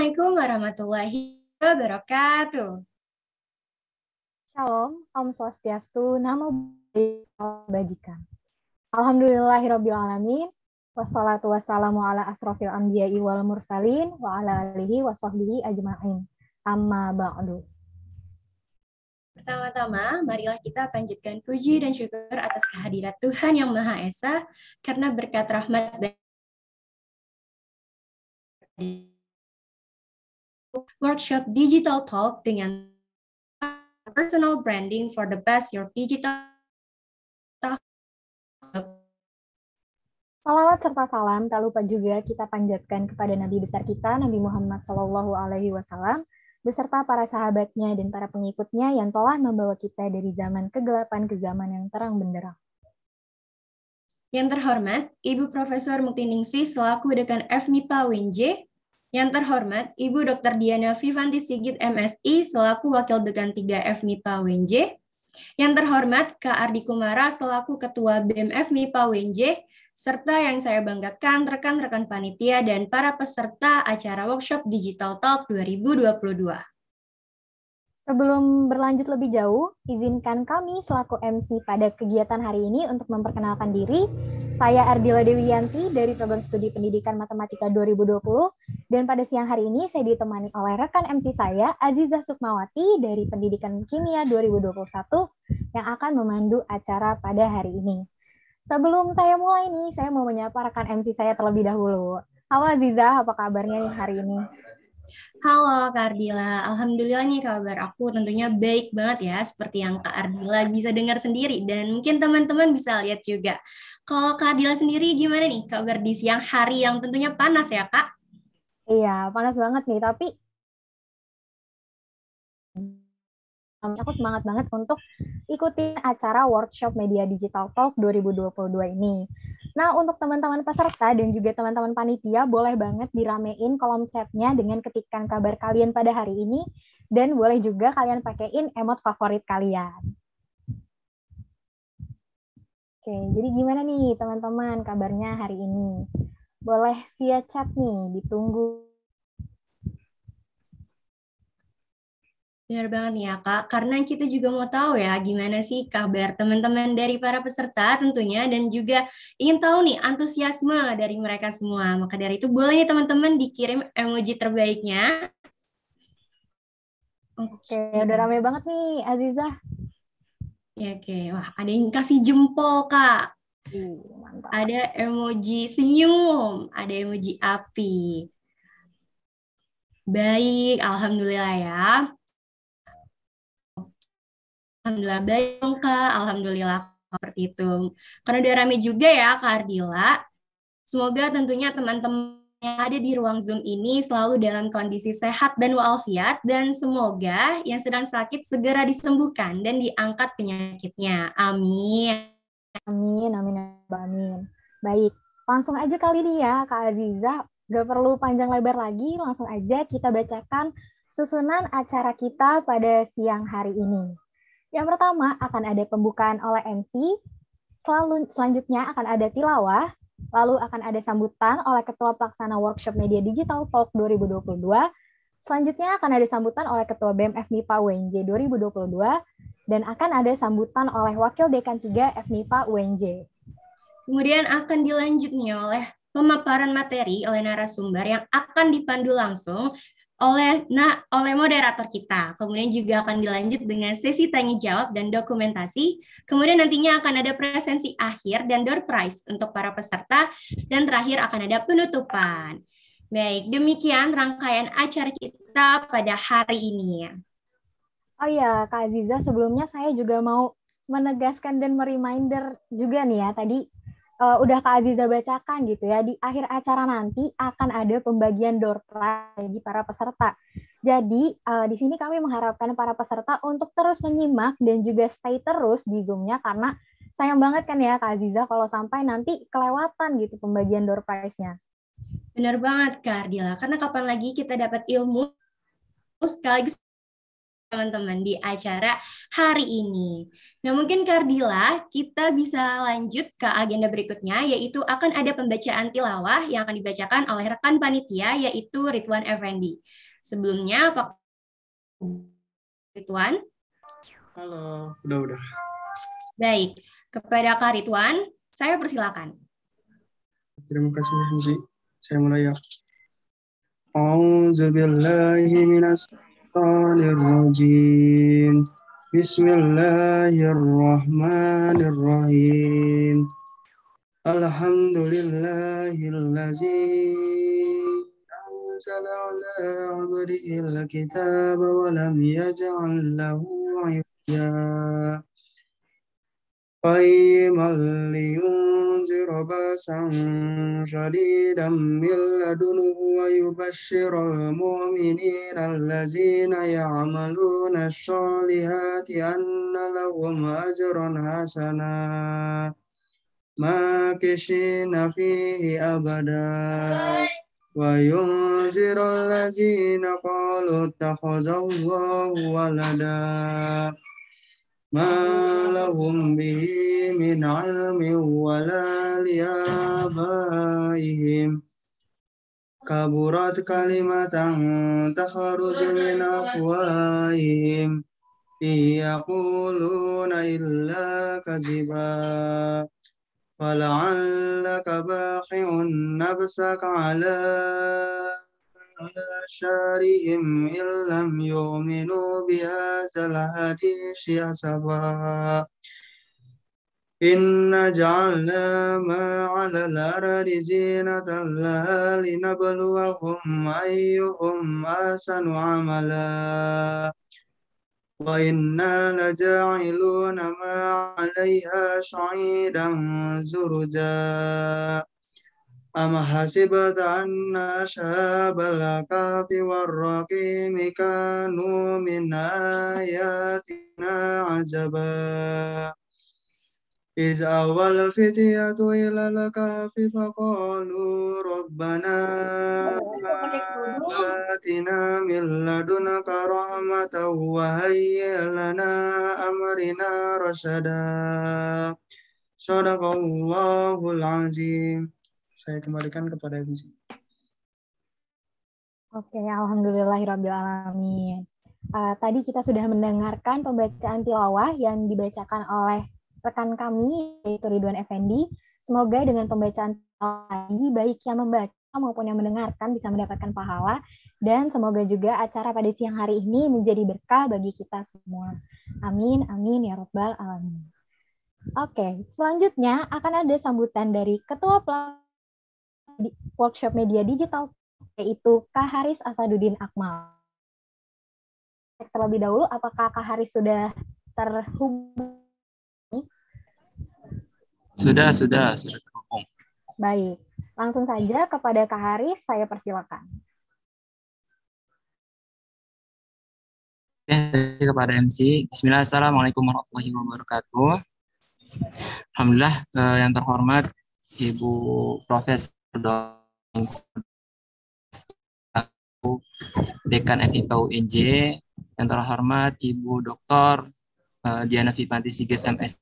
Assalamualaikum warahmatullahi wabarakatuh. Shalom, Om Swastiastu, Namo Buddhaya, Salam Kebajikan. Alhamdulillahirrabbilalamin, wassalatu wassalamu ala asrofil anbiya'i wal mursalin, wa ala alihi wa sahbihi ajma'in. Amma ba'du. Pertama-tama, marilah kita panjatkan puji dan syukur atas kehadirat Tuhan Yang Maha Esa, karena berkat rahmat dan workshop Digital Talk dengan personal branding for the best your digital. Salawat serta salam tak lupa juga kita panjatkan kepada Nabi besar kita, Nabi Muhammad SAW, beserta para sahabatnya dan para pengikutnya yang telah membawa kita dari zaman kegelapan ke zaman yang terang benderang. Yang terhormat, Ibu Profesor Muktiningsih selaku Dekan FMIPA UNJ. Yang terhormat, Ibu Dr. Diana Vivanti Sigit MSI selaku Wakil Dekan 3 FMIPA UNJ. Yang terhormat, Kak Ardi Kumara selaku Ketua BEM FMIPA UNJ, serta yang saya banggakan rekan-rekan panitia dan para peserta acara workshop Digital Talk 2022. Sebelum berlanjut lebih jauh, izinkan kami selaku MC pada kegiatan hari ini untuk memperkenalkan diri. Saya Ardila Dewiyanti dari Program Studi Pendidikan Matematika 2020, dan pada siang hari ini saya ditemani oleh rekan MC saya, Azizah Sukmawati dari Pendidikan Kimia 2021, yang akan memandu acara pada hari ini. Sebelum saya mulai nih, saya mau menyapa rekan MC saya terlebih dahulu. Halo Azizah, apa kabarnya nih hari ini? Halo Kak Ardila, Alhamdulillah nih kabar aku tentunya baik banget ya, seperti yang Kak Ardila bisa dengar sendiri, dan mungkin teman-teman bisa lihat juga. Kalau Kak Ardila sendiri gimana nih kabar di siang hari yang tentunya panas ya Kak? Iya, panas banget nih, tapi aku semangat banget untuk ikutin acara workshop Media Digital Talk 2022 ini. Nah, untuk teman-teman peserta dan juga teman-teman panitia, boleh banget diramein kolom chatnya dengan ketikkan kabar kalian pada hari ini, dan boleh juga kalian pakein emot favorit kalian. Oke, jadi gimana nih teman-teman kabarnya hari ini? Boleh via chat nih, ditunggu. Benar banget nih ya Kak, karena kita juga mau tahu ya gimana sih kabar teman-teman dari para peserta tentunya, dan juga ingin tahu nih antusiasme dari mereka semua. Maka dari itu boleh nih teman-teman dikirim emoji terbaiknya. Oke, udah rame banget nih Azizah. Ya, oke. Wah, ada yang kasih jempol Kak. Mantap. Ada emoji senyum, ada emoji api. Baik, Alhamdulillah ya. Alhamdulillah baik dong Kak, Alhamdulillah seperti itu. Karena udah rame juga ya Kak Ardila. Semoga tentunya teman-teman yang ada di ruang Zoom ini selalu dalam kondisi sehat dan walafiat, dan semoga yang sedang sakit segera disembuhkan dan diangkat penyakitnya. Amin. Amin, amin, amin. Baik, langsung aja kali ini ya Kak Aziza. Gak perlu panjang lebar lagi, langsung aja kita bacakan susunan acara kita pada siang hari ini. Yang pertama akan ada pembukaan oleh MC, selanjutnya akan ada tilawah, lalu akan ada sambutan oleh Ketua Pelaksana Workshop Media Digital Talk 2022, selanjutnya akan ada sambutan oleh Ketua BEM FMIPA UNJ 2022, dan akan ada sambutan oleh Wakil Dekan 3 FMIPA UNJ. Kemudian akan dilanjut nih oleh pemaparan materi oleh narasumber yang akan dipandu langsung oleh moderator kita. Kemudian juga akan dilanjut dengan sesi tanya jawab dan dokumentasi. Kemudian nantinya akan ada presensi akhir dan door prize untuk para peserta, dan terakhir akan ada penutupan. Baik, demikian rangkaian acara kita pada hari ini. Oh iya, Kak Aziza, sebelumnya saya juga mau menegaskan dan mereminder juga nih ya, tadi udah Kak Aziza bacakan gitu ya, di akhir acara nanti akan ada pembagian door prize bagi para peserta. Jadi di sini kami mengharapkan para peserta untuk terus menyimak dan juga stay terus di Zoom-nya, karena sayang banget kan ya Kak Aziza kalau sampai nanti kelewatan gitu pembagian door prize-nya. Benar banget Kak Ardila, karena kapan lagi kita dapat ilmu sekaligus teman-teman di acara hari ini. Nah, mungkin Kardila, kita bisa lanjut ke agenda berikutnya, yaitu akan ada pembacaan tilawah yang akan dibacakan oleh rekan panitia, yaitu Ridwan Effendi. Sebelumnya, Pak Ridwan. Halo, udah. Baik, kepada Kak Ridwan, saya persilakan. Terima kasih, Muzi. Saya mulai ya. A'udzubillahi minasyaitonirrajim. Bismillahirrahmanirrahim. Alhamdulillahillazi anzala ala 'abdihil kitaba wa lam yaj'al lahu 'iwaja. قيما لينذر بأسا شديدا من لدنه ويبشر المؤمنين الذين يعملون الصالحات أن لهم أجرا حسنا ماكثين فيه أبدا وينذر الذين قالوا اتخذ الله ولدا ما لهم به من علم ولا لآبائهم كبرت كلمة تخرج من أفواههم إن يقولون إلا كذبا فلعلك باخع نفسك على آثارهم إن لم يؤمنوا بهذا الحديث أسفا إن جعلنا ما على الأرض زينة لها لنبلوهم أيهم أحسن عملا وإنا لجاعلون ما عليها صعيدا زرجا أم حسبت أن أصحاب الكهف والرقيم كانوا من آياتنا عجبا إذ أوى الفتية إلى الكهف فقالوا ربنا آتنا من لدنك رحمة وهيئ لنا أمرنا رشدا Sadaqallahul azim. Saya kembalikan kepada MC. Oke, alhamdulillahirrabbilalamin. Tadi kita sudah mendengarkan pembacaan tilawah yang dibacakan oleh rekan kami, yaitu Ridwan Effendi. Semoga dengan pembacaan tilawah ini, baik yang membaca maupun yang mendengarkan bisa mendapatkan pahala, dan semoga juga acara pada siang hari ini menjadi berkah bagi kita semua. Amin, amin, ya Rabbal Alamin. Oke, selanjutnya akan ada sambutan dari Ketua Workshop Media Digital, yaitu Kak Haris Asaduddin Akmal. Terlebih dahulu, apakah Kak Haris sudah terhubung? Sudah terhubung. Baik, langsung saja kepada Kak Haris, saya persilakan. Oke, kepada MC. Bismillah, assalamualaikum warahmatullahi wabarakatuh. Alhamdulillah, yang terhormat Ibu Profesor Dekan FIPA UNJ, yang terhormat Ibu Dr. Diana Vivanti Sigit MS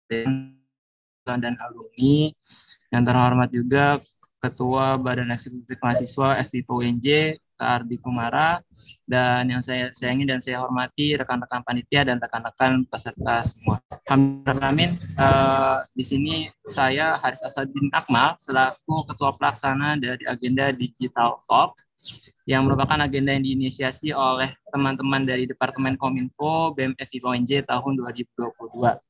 dan alumni, yang terhormat juga Ketua Badan Eksekutif Mahasiswa FIPA UNJ, Kak Ardi Kumara, dan yang saya sayangi dan saya hormati rekan-rekan panitia dan rekan-rekan peserta semua. Alhamdulillah, di sini saya Haris Asaduddin Akmal selaku Ketua Pelaksana dari agenda Digital Talk yang merupakan agenda yang diinisiasi oleh teman-teman dari Departemen Kominfo BEM FIPA UNJ tahun 2022.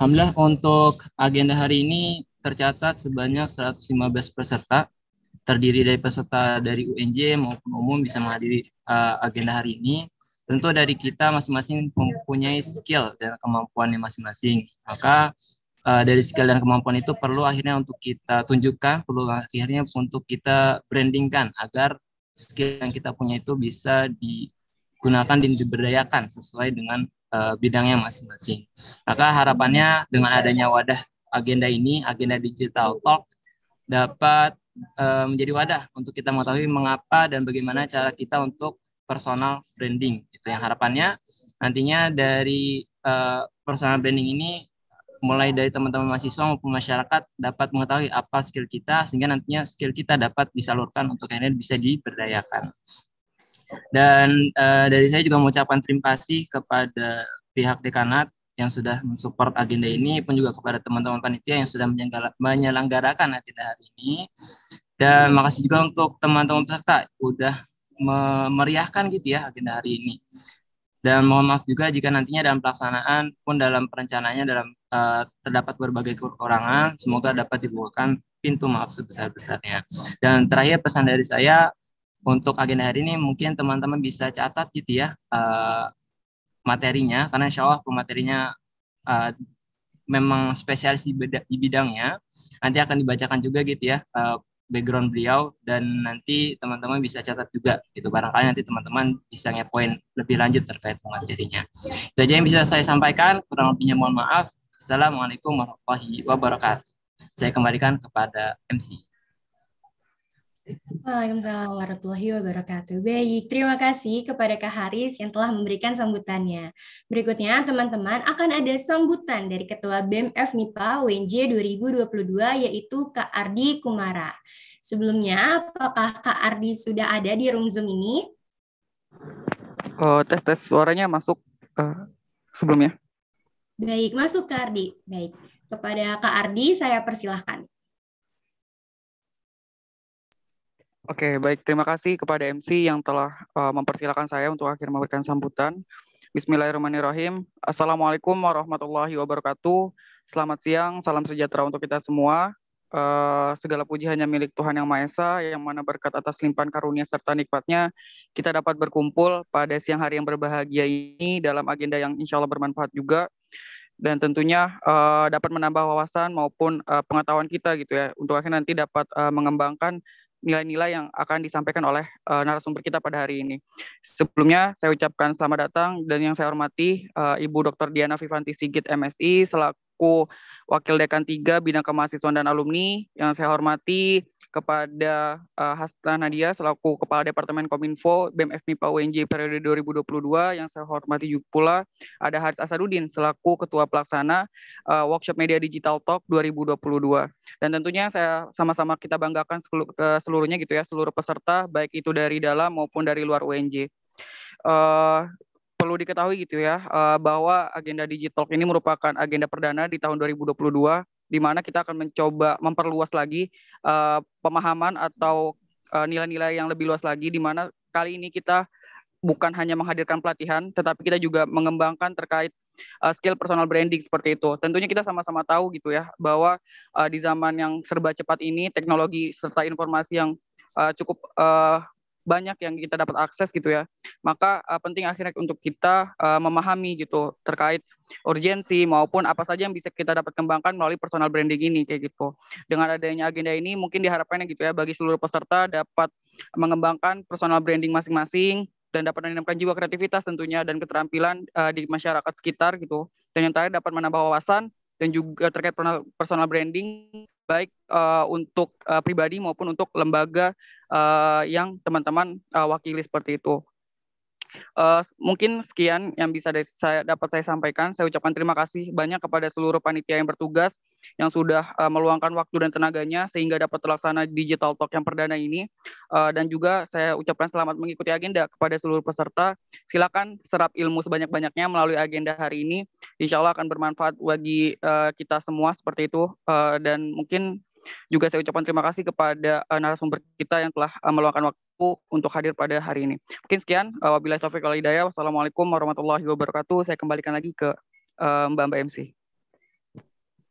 Alhamdulillah, untuk agenda hari ini tercatat sebanyak 115 peserta, terdiri dari peserta dari UNJ maupun umum bisa menghadiri agenda hari ini. Tentu dari kita masing-masing mempunyai skill dan kemampuannya masing-masing. Maka dari skill dan kemampuan itu perlu akhirnya untuk kita tunjukkan, perlu akhirnya untuk kita brandingkan agar skill yang kita punya itu bisa digunakan dan diberdayakan sesuai dengan bidangnya masing-masing. Maka harapannya dengan adanya wadah agenda ini, agenda Digital Talk, dapat menjadi wadah untuk kita mengetahui mengapa dan bagaimana cara kita untuk personal branding. Itu yang harapannya nantinya dari personal branding ini mulai dari teman-teman mahasiswa maupun masyarakat dapat mengetahui apa skill kita, sehingga nantinya skill kita dapat disalurkan untuk akhirnya bisa diberdayakan. Dan dari saya juga mengucapkan terima kasih kepada pihak dekanat yang sudah mensupport agenda ini, pun juga kepada teman-teman panitia yang sudah menyelenggarakan agenda hari ini. Dan makasih juga untuk teman-teman peserta udah memeriahkan gitu ya agenda hari ini. Dan mohon maaf juga jika nantinya dalam pelaksanaan pun dalam perencanaannya terdapat berbagai kekurangan, semoga dapat dibukakan pintu maaf sebesar-besarnya. Dan terakhir pesan dari saya untuk agenda hari ini mungkin teman-teman bisa catat gitu ya materinya, karena insya Allah pematerinya memang spesialis di bidangnya. Nanti akan dibacakan juga gitu ya background beliau, dan nanti teman-teman bisa catat juga gitu, barangkali nanti teman-teman bisa ngepoin lebih lanjut terkait materinya. Itu aja yang bisa saya sampaikan, kurang lebihnya mohon maaf. Assalamualaikum warahmatullahi wabarakatuh. Saya kembalikan kepada MC. Waalaikumsalam warahmatullahi wabarakatuh. Baik, terima kasih kepada Kak Haris yang telah memberikan sambutannya. Berikutnya, teman-teman akan ada sambutan dari Ketua BEM FMIPA UNJ 2022, yaitu Kak Ardi Kumara. Sebelumnya, apakah Kak Ardi sudah ada di room Zoom ini? Tes suaranya masuk sebelumnya. Baik, masuk Kak Ardi. Baik, kepada Kak Ardi saya persilahkan. Oke, baik. Terima kasih kepada MC yang telah mempersilakan saya untuk akhirnya memberikan sambutan. Bismillahirrahmanirrahim. Assalamualaikum warahmatullahi wabarakatuh. Selamat siang, salam sejahtera untuk kita semua. Segala puji hanya milik Tuhan Yang Maha Esa, yang mana berkat atas limpahan karunia serta nikmatnya, kita dapat berkumpul pada siang hari yang berbahagia ini dalam agenda yang insya Allah bermanfaat juga. Dan tentunya dapat menambah wawasan maupun pengetahuan kita gitu ya, untuk akhirnya nanti dapat mengembangkan nilai-nilai yang akan disampaikan oleh narasumber kita pada hari ini. Sebelumnya saya ucapkan selamat datang dan yang saya hormati Ibu Dr. Diana Vivanti Sigit MSI selaku Wakil Dekan 3 Bidang Kemahasiswaan dan Alumni. Yang saya hormati kepada Hasta Nadia selaku Kepala Departemen Kominfo BEM FMIPA UNJ periode 2022. Yang saya hormati juga pula ada Haris Asadudin selaku Ketua Pelaksana Workshop Media Digital Talk 2022. Dan tentunya saya sama-sama kita banggakan seluruhnya gitu ya, seluruh peserta baik itu dari dalam maupun dari luar UNJ. Perlu diketahui gitu ya bahwa agenda Digital Talk ini merupakan agenda perdana di tahun 2022, di mana kita akan mencoba memperluas lagi pemahaman atau nilai-nilai yang lebih luas lagi, di mana kali ini kita bukan hanya menghadirkan pelatihan, tetapi kita juga mengembangkan terkait skill personal branding seperti itu. Tentunya kita sama-sama tahu gitu ya, bahwa di zaman yang serba cepat ini, teknologi serta informasi yang cukup banyak yang kita dapat akses gitu ya, maka penting akhirnya untuk kita memahami gitu terkait urgensi maupun apa saja yang bisa kita dapat kembangkan melalui personal branding ini kayak gitu. Dengan adanya agenda ini mungkin diharapkannya gitu ya bagi seluruh peserta dapat mengembangkan personal branding masing-masing dan dapat menanamkan jiwa kreativitas tentunya dan keterampilan di masyarakat sekitar gitu. Dan yang terakhir dapat menambah wawasan dan juga terkait personal branding baik untuk pribadi maupun untuk lembaga yang teman-teman wakili seperti itu. Mungkin sekian yang bisa dapat saya sampaikan. Saya ucapkan terima kasih banyak kepada seluruh panitia yang bertugas yang sudah meluangkan waktu dan tenaganya sehingga dapat terlaksana Digital Talk yang perdana ini. Dan juga saya ucapkan selamat mengikuti agenda kepada seluruh peserta. Silakan serap ilmu sebanyak-banyaknya melalui agenda hari ini. Insya Allah akan bermanfaat bagi kita semua seperti itu. Dan mungkin juga saya ucapkan terima kasih kepada narasumber kita yang telah meluangkan waktu untuk hadir pada hari ini. Mungkin sekian. Wabillahi taufiq wal hidayah. Wassalamualaikum warahmatullahi wabarakatuh. Saya kembalikan lagi ke Mbak MC.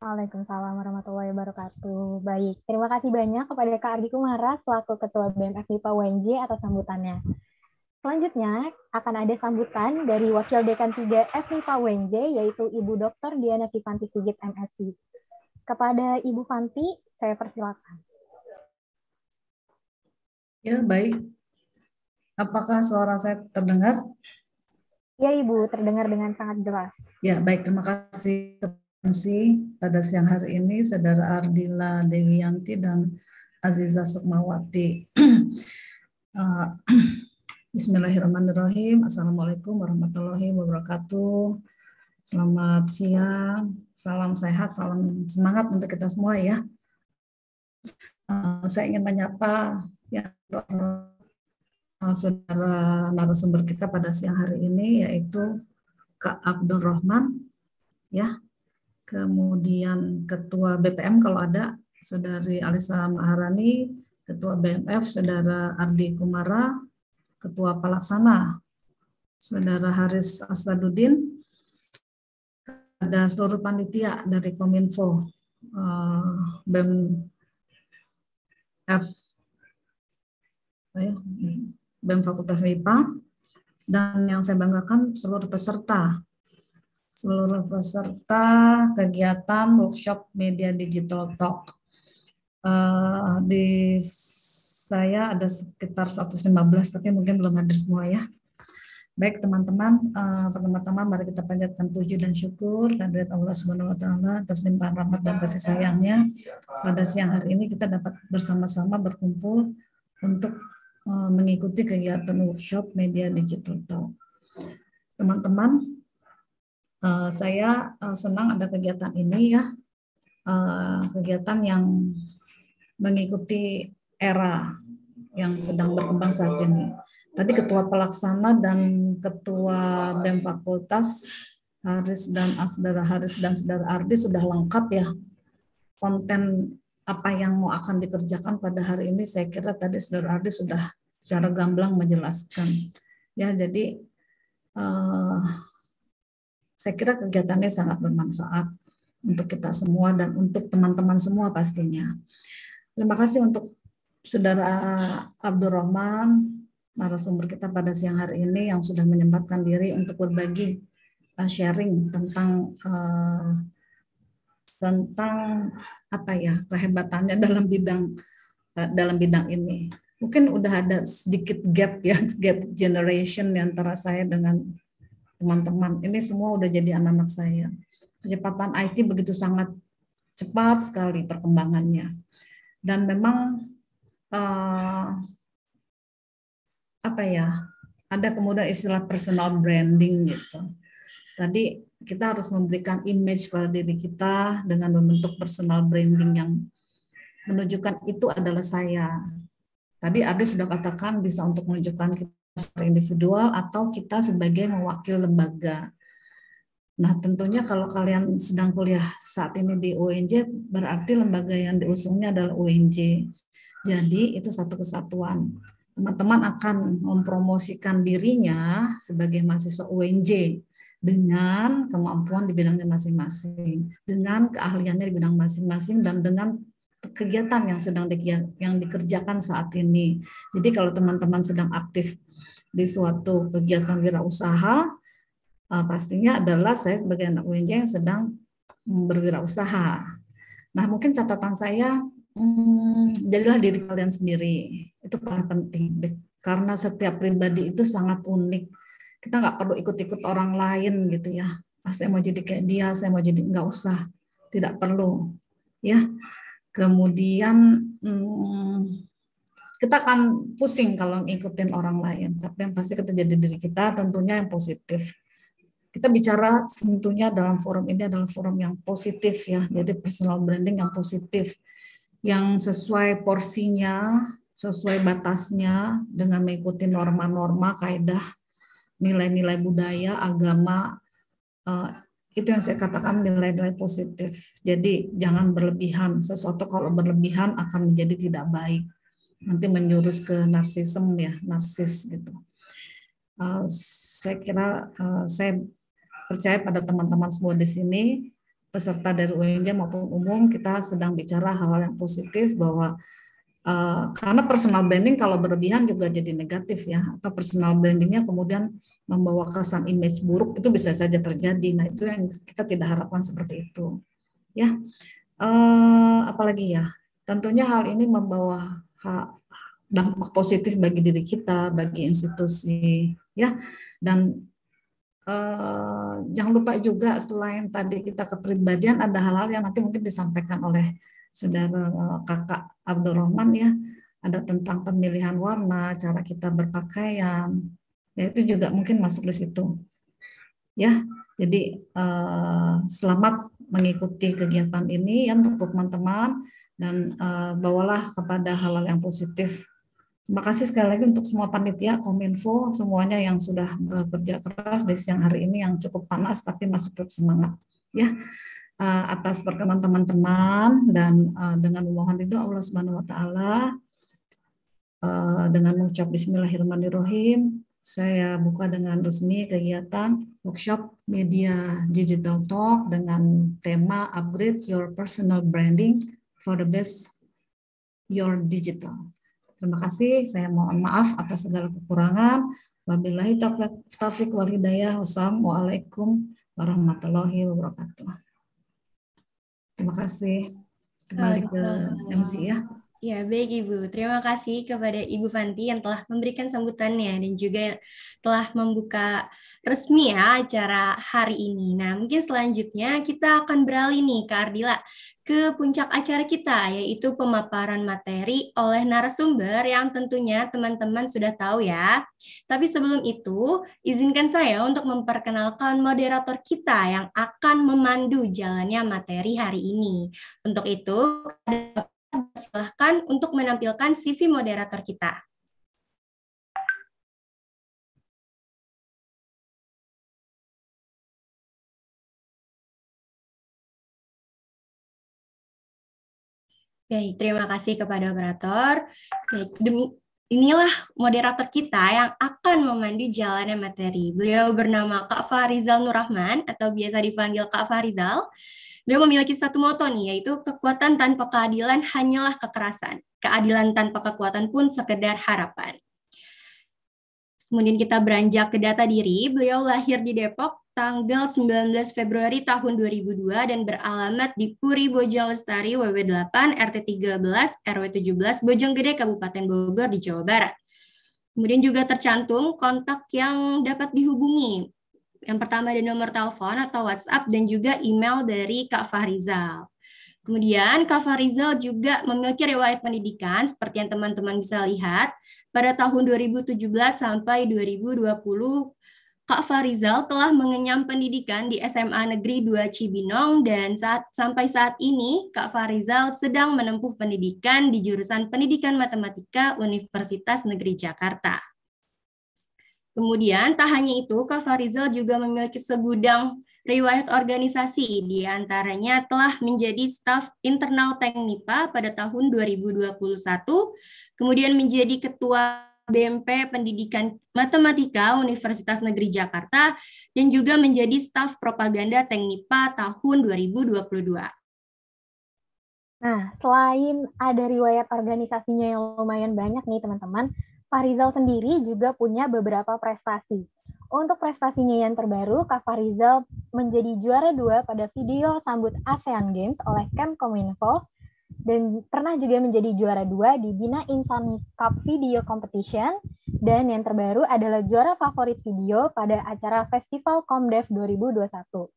Waalaikumsalam warahmatullahi wabarakatuh. Baik, terima kasih banyak kepada Kak Ardi Kumara selaku Ketua BEM FMIPA UNJ atas sambutannya. Selanjutnya akan ada sambutan dari Wakil Dekan 3 FMIPA UNJ yaitu Ibu Dr. Diana Vivanti Sigit MSI. Kepada Ibu Vanti, saya persilakan. Ya, baik. Apakah suara saya terdengar? Ya, Ibu, terdengar dengan sangat jelas. Ya, baik. Terima kasih pada siang hari ini, Saudara Ardila Dewiyanti dan Aziza Sukmawati. Bismillahirrahmanirrahim. Assalamualaikum warahmatullahi wabarakatuh. Selamat siang, salam sehat, salam semangat untuk kita semua ya. Saya ingin menyapa ya saudara narasumber kita pada siang hari ini, yaitu Kak Abdul Rahman, ya. Kemudian Ketua BPM kalau ada, Saudari Alisa Maharani, Ketua BMF Saudara Ardi Kumara, Ketua Pelaksana Saudara Haris Asaduddin, ada seluruh panitia dari Kominfo, BEM Fakultas MIPA, dan yang saya banggakan seluruh peserta kegiatan workshop Media Digital Talk. Di saya ada sekitar 115, tapi mungkin belum hadir semua ya. Baik teman-teman, pertama-tama mari kita panjatkan puji dan syukur kehadirat Allah Subhanahu wa taala atas limpahan rahmat dan kasih sayangnya. Pada siang hari ini kita dapat bersama-sama berkumpul untuk mengikuti kegiatan workshop Media Digital Talk. Teman-teman, saya senang ada kegiatan ini ya, kegiatan yang mengikuti era yang sedang berkembang saat ini. Tadi Ketua Pelaksana dan Ketua BEM Fakultas Haris dan Saudara Ardi sudah lengkap ya konten apa yang mau akan dikerjakan pada hari ini. Saya kira tadi Saudara Ardi sudah secara gamblang menjelaskan. Ya, jadi saya kira kegiatannya sangat bermanfaat untuk kita semua dan untuk teman-teman semua pastinya. Terima kasih untuk Saudara Abdul Rahman, narasumber kita pada siang hari ini yang sudah menyempatkan diri untuk berbagi sharing tentang apa ya kehebatannya dalam bidang ini. Mungkin udah ada sedikit gap ya, gap generation antara saya dengan teman-teman. Ini semua udah jadi anak-anak saya. Kecepatan IT begitu sangat cepat sekali perkembangannya. Dan memang apa ya, ada kemudian istilah personal branding gitu. Tadi kita harus memberikan image pada diri kita dengan membentuk personal branding yang menunjukkan itu adalah saya. Tadi Adi sudah katakan bisa untuk menunjukkan kita secara individual atau kita sebagai mewakili lembaga. Nah, tentunya kalau kalian sedang kuliah saat ini di UNJ, berarti lembaga yang diusungnya adalah UNJ. Jadi itu satu kesatuan. Teman-teman akan mempromosikan dirinya sebagai mahasiswa UNJ dengan kemampuan di bidangnya masing-masing, dengan keahliannya di bidang masing-masing, dan dengan kegiatan yang dikerjakan saat ini. Jadi kalau teman-teman sedang aktif di suatu kegiatan wirausaha, pastinya adalah saya sebagai anak UNJ yang sedang berwirausaha. Nah, mungkin catatan saya, jadilah diri kalian sendiri. Itu paling penting. Karena setiap pribadi itu sangat unik. Kita nggak perlu ikut-ikut orang lain gitu ya. Saya mau jadi kayak dia, saya mau jadi, nggak usah. Tidak perlu. Ya. Kemudian kita akan pusing kalau ngikutin orang lain. Tapi yang pasti kita jadi diri kita, tentunya yang positif. Kita bicara tentunya dalam forum ini adalah forum yang positif ya. Jadi personal branding yang positif, yang sesuai porsinya, sesuai batasnya, dengan mengikuti norma-norma, kaidah, nilai-nilai budaya, agama, itu yang saya katakan nilai-nilai positif. Jadi jangan berlebihan, sesuatu kalau berlebihan akan menjadi tidak baik. Nanti menjurus ke narsisme ya, narsis gitu. Saya kira saya percaya pada teman-teman semua di sini, peserta dari UNJ maupun umum, kita sedang bicara hal-hal yang positif, bahwa karena personal branding kalau berlebihan juga jadi negatif ya, atau personal brandingnya kemudian membawa kesan image buruk, itu bisa saja terjadi. Nah, itu yang kita tidak harapkan seperti itu ya. Apalagi ya, tentunya hal ini membawa dampak positif bagi diri kita, bagi institusi ya. Dan jangan lupa juga, selain tadi kita kepribadian, ada hal-hal yang nanti mungkin disampaikan oleh Saudara Kakak Abdul Rahman ya, ada tentang pemilihan warna, cara kita berpakaian, ya itu juga mungkin masuk di situ. Ya, jadi selamat mengikuti kegiatan ini ya untuk teman-teman dan bawalah kepada hal-hal yang positif. Terima kasih sekali lagi untuk semua panitia, Kominfo, semuanya yang sudah bekerja keras di siang hari ini yang cukup panas tapi masih tetap semangat. Ya, atas perkenan teman-teman dan dengan memohon ridho Allah Subhanahu Wa Taala, dengan mengucap Bismillahirrahmanirrahim, saya buka dengan resmi kegiatan workshop Media Digital Talk dengan tema Upgrade Your Personal Branding for the Best Your Digital. Terima kasih, saya mohon maaf atas segala kekurangan. Wabillahi taufiq wal hidayah. Wassalamualaikum warahmatullahi wabarakatuh. Terima kasih. Kembali ke MC ya. Ya, baik Ibu. Terima kasih kepada Ibu Fanti yang telah memberikan sambutannya dan juga telah membuka resmi ya acara hari ini. Nah, mungkin selanjutnya kita akan beralih nih ke Ardila, ke puncak acara kita, yaitu pemaparan materi oleh narasumber yang tentunya teman-teman sudah tahu ya. Tapi sebelum itu, izinkan saya untuk memperkenalkan moderator kita yang akan memandu jalannya materi hari ini. Untuk itu, silahkan untuk menampilkan CV moderator kita. Baik, terima kasih kepada operator. Baik, inilah moderator kita yang akan memandu jalannya materi. Beliau bernama Kak Farizal Nurrahman atau biasa dipanggil Kak Farizal. Beliau memiliki satu moto nih, yaitu kekuatan tanpa keadilan hanyalah kekerasan. Keadilan tanpa kekuatan pun sekedar harapan. Kemudian kita beranjak ke data diri. Beliau lahir di Depok tanggal 19 Februari tahun 2002 dan beralamat di Puri Bojong Lestari WW8 RT 13 RW 17 Bojonggede Kabupaten Bogor di Jawa Barat. Kemudian juga tercantum kontak yang dapat dihubungi. Yang pertama ada nomor telepon atau WhatsApp dan juga email dari Kak Fahrizal. Kemudian Kak Fahrizal juga memiliki riwayat pendidikan seperti yang teman-teman bisa lihat. Pada tahun 2017 sampai 2020, Kak Fahrizal telah mengenyam pendidikan di SMA Negeri 2 Cibinong dan sampai saat ini Kak Fahrizal sedang menempuh pendidikan di jurusan Pendidikan Matematika Universitas Negeri Jakarta. Kemudian, tak hanya itu, Kak Fahrizal juga memiliki segudang riwayat organisasi, di antaranya telah menjadi staf internal Teknipa pada tahun 2021, kemudian menjadi ketua BMP Pendidikan Matematika Universitas Negeri Jakarta, dan juga menjadi staf propaganda Teknipa tahun 2022. Nah, selain ada riwayat organisasinya yang lumayan banyak nih teman-teman, Fahrizal sendiri juga punya beberapa prestasi. Untuk prestasinya yang terbaru, Kak Fahrizal menjadi juara 2 pada video sambut ASEAN Games oleh Kemkominfo dan pernah juga menjadi juara 2 di Bina Insani Cup Video Competition, dan yang terbaru adalah juara favorit video pada acara Festival Komdev 2021.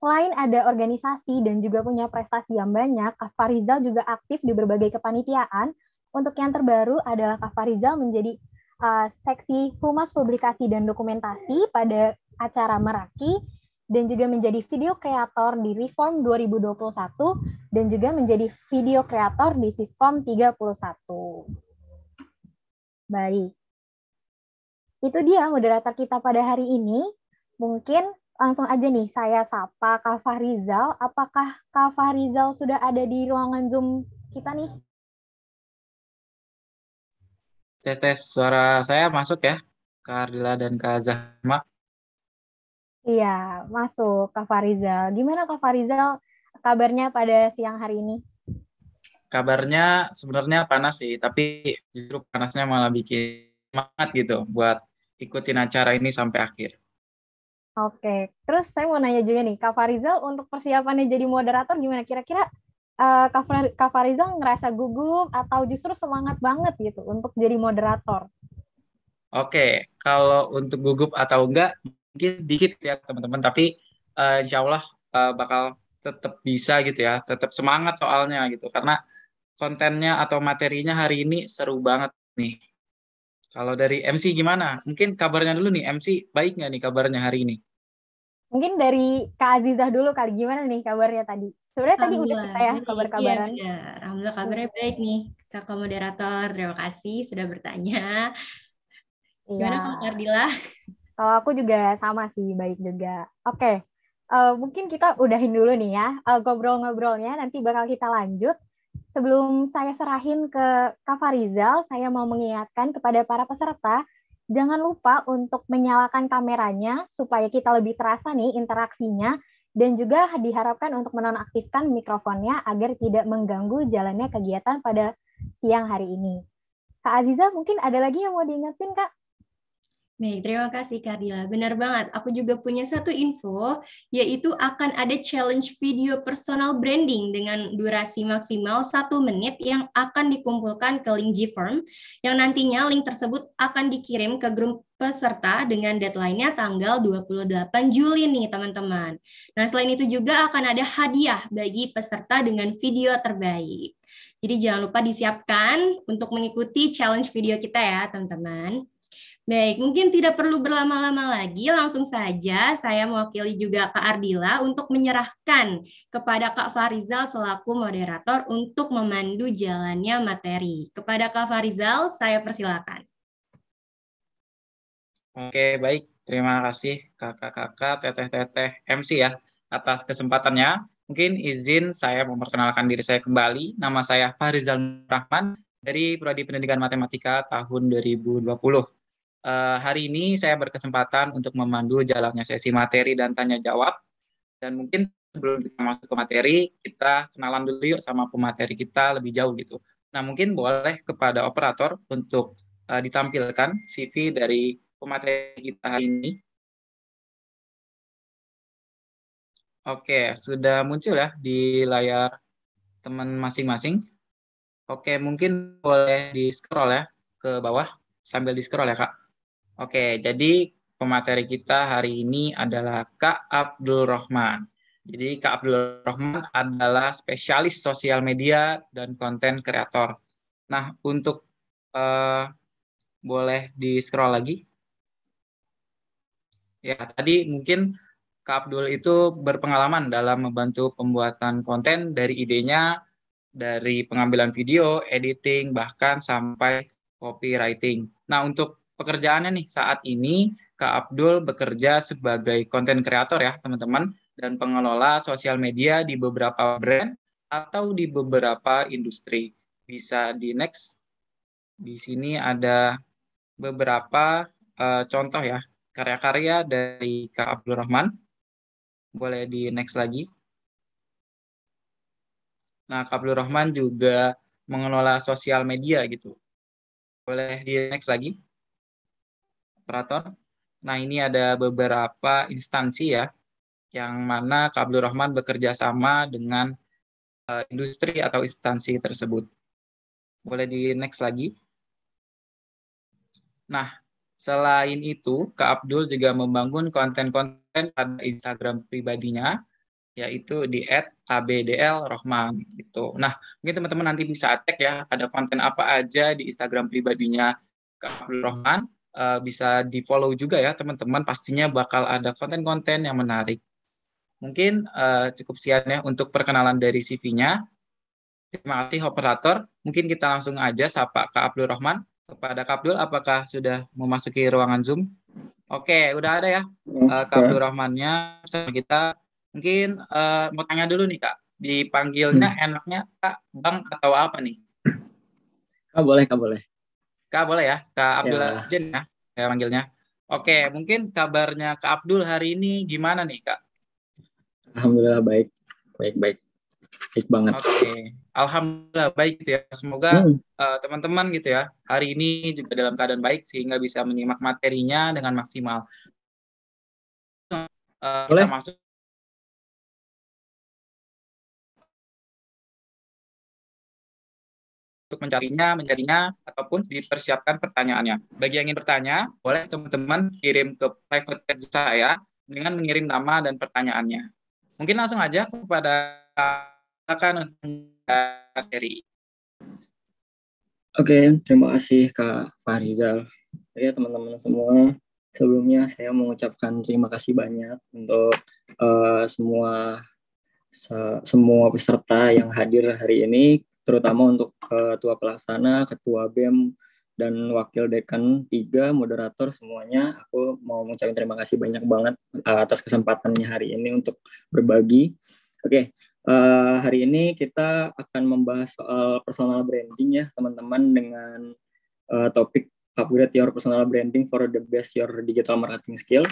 Selain ada organisasi dan juga punya prestasi yang banyak, Kak Fahrizal juga aktif di berbagai kepanitiaan. Untuk yang terbaru adalah Kak Fahrizal menjadi seksi Humas Publikasi dan Dokumentasi pada acara Meraki, dan juga menjadi video kreator di Reform 2021, dan juga menjadi video kreator di Siskom 31. Baik. Itu dia moderator kita pada hari ini. Mungkin langsung aja nih saya sapa Kak Fahrizal. Apakah Kak Fahrizal sudah ada di ruangan Zoom kita nih? Tes suara saya masuk ya, Kak Ardila dan Kak Zahma. Iya, masuk Kak Fahrizal. Gimana Kak Fahrizal kabarnya pada siang hari ini? Kabarnya sebenarnya panas sih, tapi justru panasnya malah bikin semangat gitu buat ikutin acara ini sampai akhir. Oke, terus saya mau nanya juga nih, Kak Fahrizal untuk persiapannya jadi moderator gimana? Kira-kira Kak Fahrizal ngerasa gugup atau justru semangat banget gitu untuk jadi moderator? Oke, kalau untuk gugup atau enggak, mungkin dikit ya teman-teman, tapi insya Allah bakal tetap bisa gitu ya, tetap semangat soalnya gitu, karena kontennya atau materinya hari ini seru banget nih. Kalau dari MC gimana? Mungkin kabarnya dulu nih, MC baik nggak nih kabarnya hari ini? Mungkin dari Kak Azizah dulu kali, gimana nih kabarnya tadi? Sebenarnya tadi udah Alhamdulillah, kita ya baik. Iya kabar-kabaran. benar. Alhamdulillah kabarnya baik nih, Kakak moderator. Terima kasih sudah bertanya. Iya, Gimana Kak Ardila? kalau aku juga sama sih, baik juga. Oke, mungkin kita udahin dulu nih ya ngobrol-ngobrolnya, nanti bakal kita lanjut. Sebelum saya serahin ke Kak Farizal, saya mau mengingatkan kepada para peserta, jangan lupa untuk menyalakan kameranya supaya kita lebih terasa nih interaksinya, dan juga diharapkan untuk menonaktifkan mikrofonnya agar tidak mengganggu jalannya kegiatan pada siang hari ini. Kak Aziza, mungkin ada lagi yang mau diingetin, Kak? Baik, terima kasih Kak Ardila. Benar banget, aku juga punya satu info, yaitu akan ada challenge video personal branding dengan durasi maksimal 1 menit yang akan dikumpulkan ke link Gform, yang nantinya link tersebut akan dikirim ke grup peserta dengan deadline-nya tanggal 28 Juli nih teman-teman. Nah, selain itu juga akan ada hadiah bagi peserta dengan video terbaik. Jadi jangan lupa disiapkan untuk mengikuti challenge video kita ya teman-teman. Baik, mungkin tidak perlu berlama-lama lagi, langsung saja saya mewakili juga Kak Ardila untuk menyerahkan kepada Kak Farizal selaku moderator untuk memandu jalannya materi. Kepada Kak Farizal, saya persilakan. Oke, baik. Terima kasih kakak-kakak, teteh-teteh MC ya atas kesempatannya. Mungkin izin saya memperkenalkan diri saya kembali. Nama saya Farizal Rahman dari Prodi Pendidikan Matematika tahun 2020. Hari ini saya berkesempatan untuk memandu jalannya sesi materi dan tanya jawab. Dan mungkin sebelum kita masuk ke materi, kita kenalan dulu yuk sama pemateri kita lebih jauh gitu. Nah, mungkin boleh kepada operator untuk ditampilkan CV dari pemateri kita hari ini. Oke, sudah muncul ya di layar teman masing-masing. Oke, mungkin boleh di-scroll ya ke bawah sambil di-scroll ya, Kak. Oke, jadi pemateri kita hari ini adalah Kak Abdul Rahman. Jadi Kak Abdul Rahman adalah spesialis sosial media dan konten kreator. Nah, untuk boleh di-scroll lagi. Ya, tadi mungkin Kak Abdul itu berpengalaman dalam membantu pembuatan konten dari idenya, dari pengambilan video, editing, bahkan sampai copywriting. Nah, untuk pekerjaannya nih saat ini Kak Abdul bekerja sebagai konten kreator ya teman-teman dan pengelola sosial media di beberapa brand atau di beberapa industri. Bisa di next. Di sini ada beberapa contoh ya karya-karya dari Kak Abdul Rahman. Boleh di next lagi. Nah, Kak Abdul Rahman juga mengelola sosial media gitu. Boleh di next lagi, operator. Nah, ini ada beberapa instansi ya, yang mana Kak Abdul Rahman bekerja sama dengan industri atau instansi tersebut. Boleh di next lagi. Nah, selain itu, Kak Abdul juga membangun konten-konten pada Instagram pribadinya, yaitu di @abdlrohman gitu. Nah, mungkin teman-teman nanti bisa cek ya, ada konten apa aja di Instagram pribadinya Kak Abdul Rahman. Bisa di-follow juga ya teman-teman, pastinya bakal ada konten-konten yang menarik. Mungkin cukup sekian ya untuk perkenalan dari CV-nya. Terima kasih operator. Mungkin kita langsung aja sapa Kak Abdul Rahman. Kepada Kak Abdul, apakah sudah memasuki ruangan Zoom? Oke, udah ada ya Kak Abdul Rahmannya sama kita. Mungkin mau tanya dulu nih Kak, dipanggilnya enaknya Kak, Bang atau apa nih? Kak boleh, Kak boleh. Kak boleh ya, Kak Abdul Ya. aja ya, saya panggilnya. Oke, mungkin kabarnya Kak Abdul hari ini gimana nih Kak? Alhamdulillah baik, baik banget. Oke, alhamdulillah baik gitu ya. Semoga teman-teman gitu ya hari ini juga dalam keadaan baik sehingga bisa menyimak materinya dengan maksimal. Kita masuk untuk menjadinya ataupun dipersiapkan pertanyaannya. Bagi yang ingin bertanya, boleh teman-teman kirim ke private chat saya dengan mengirim nama dan pertanyaannya. Mungkin langsung aja kepada materi. Oke, terima kasih Kak Farizal. Ya teman-teman semua, sebelumnya saya mengucapkan terima kasih banyak untuk semua peserta yang hadir hari ini, terutama untuk Ketua Pelaksana, Ketua BEM, dan Wakil Dekan 3, moderator semuanya. Aku mau mengucapkan terima kasih banyak banget atas kesempatannya hari ini untuk berbagi. Oke, hari ini kita akan membahas soal personal branding ya teman-teman, dengan topik upgrade your personal branding for the best your digital marketing skill.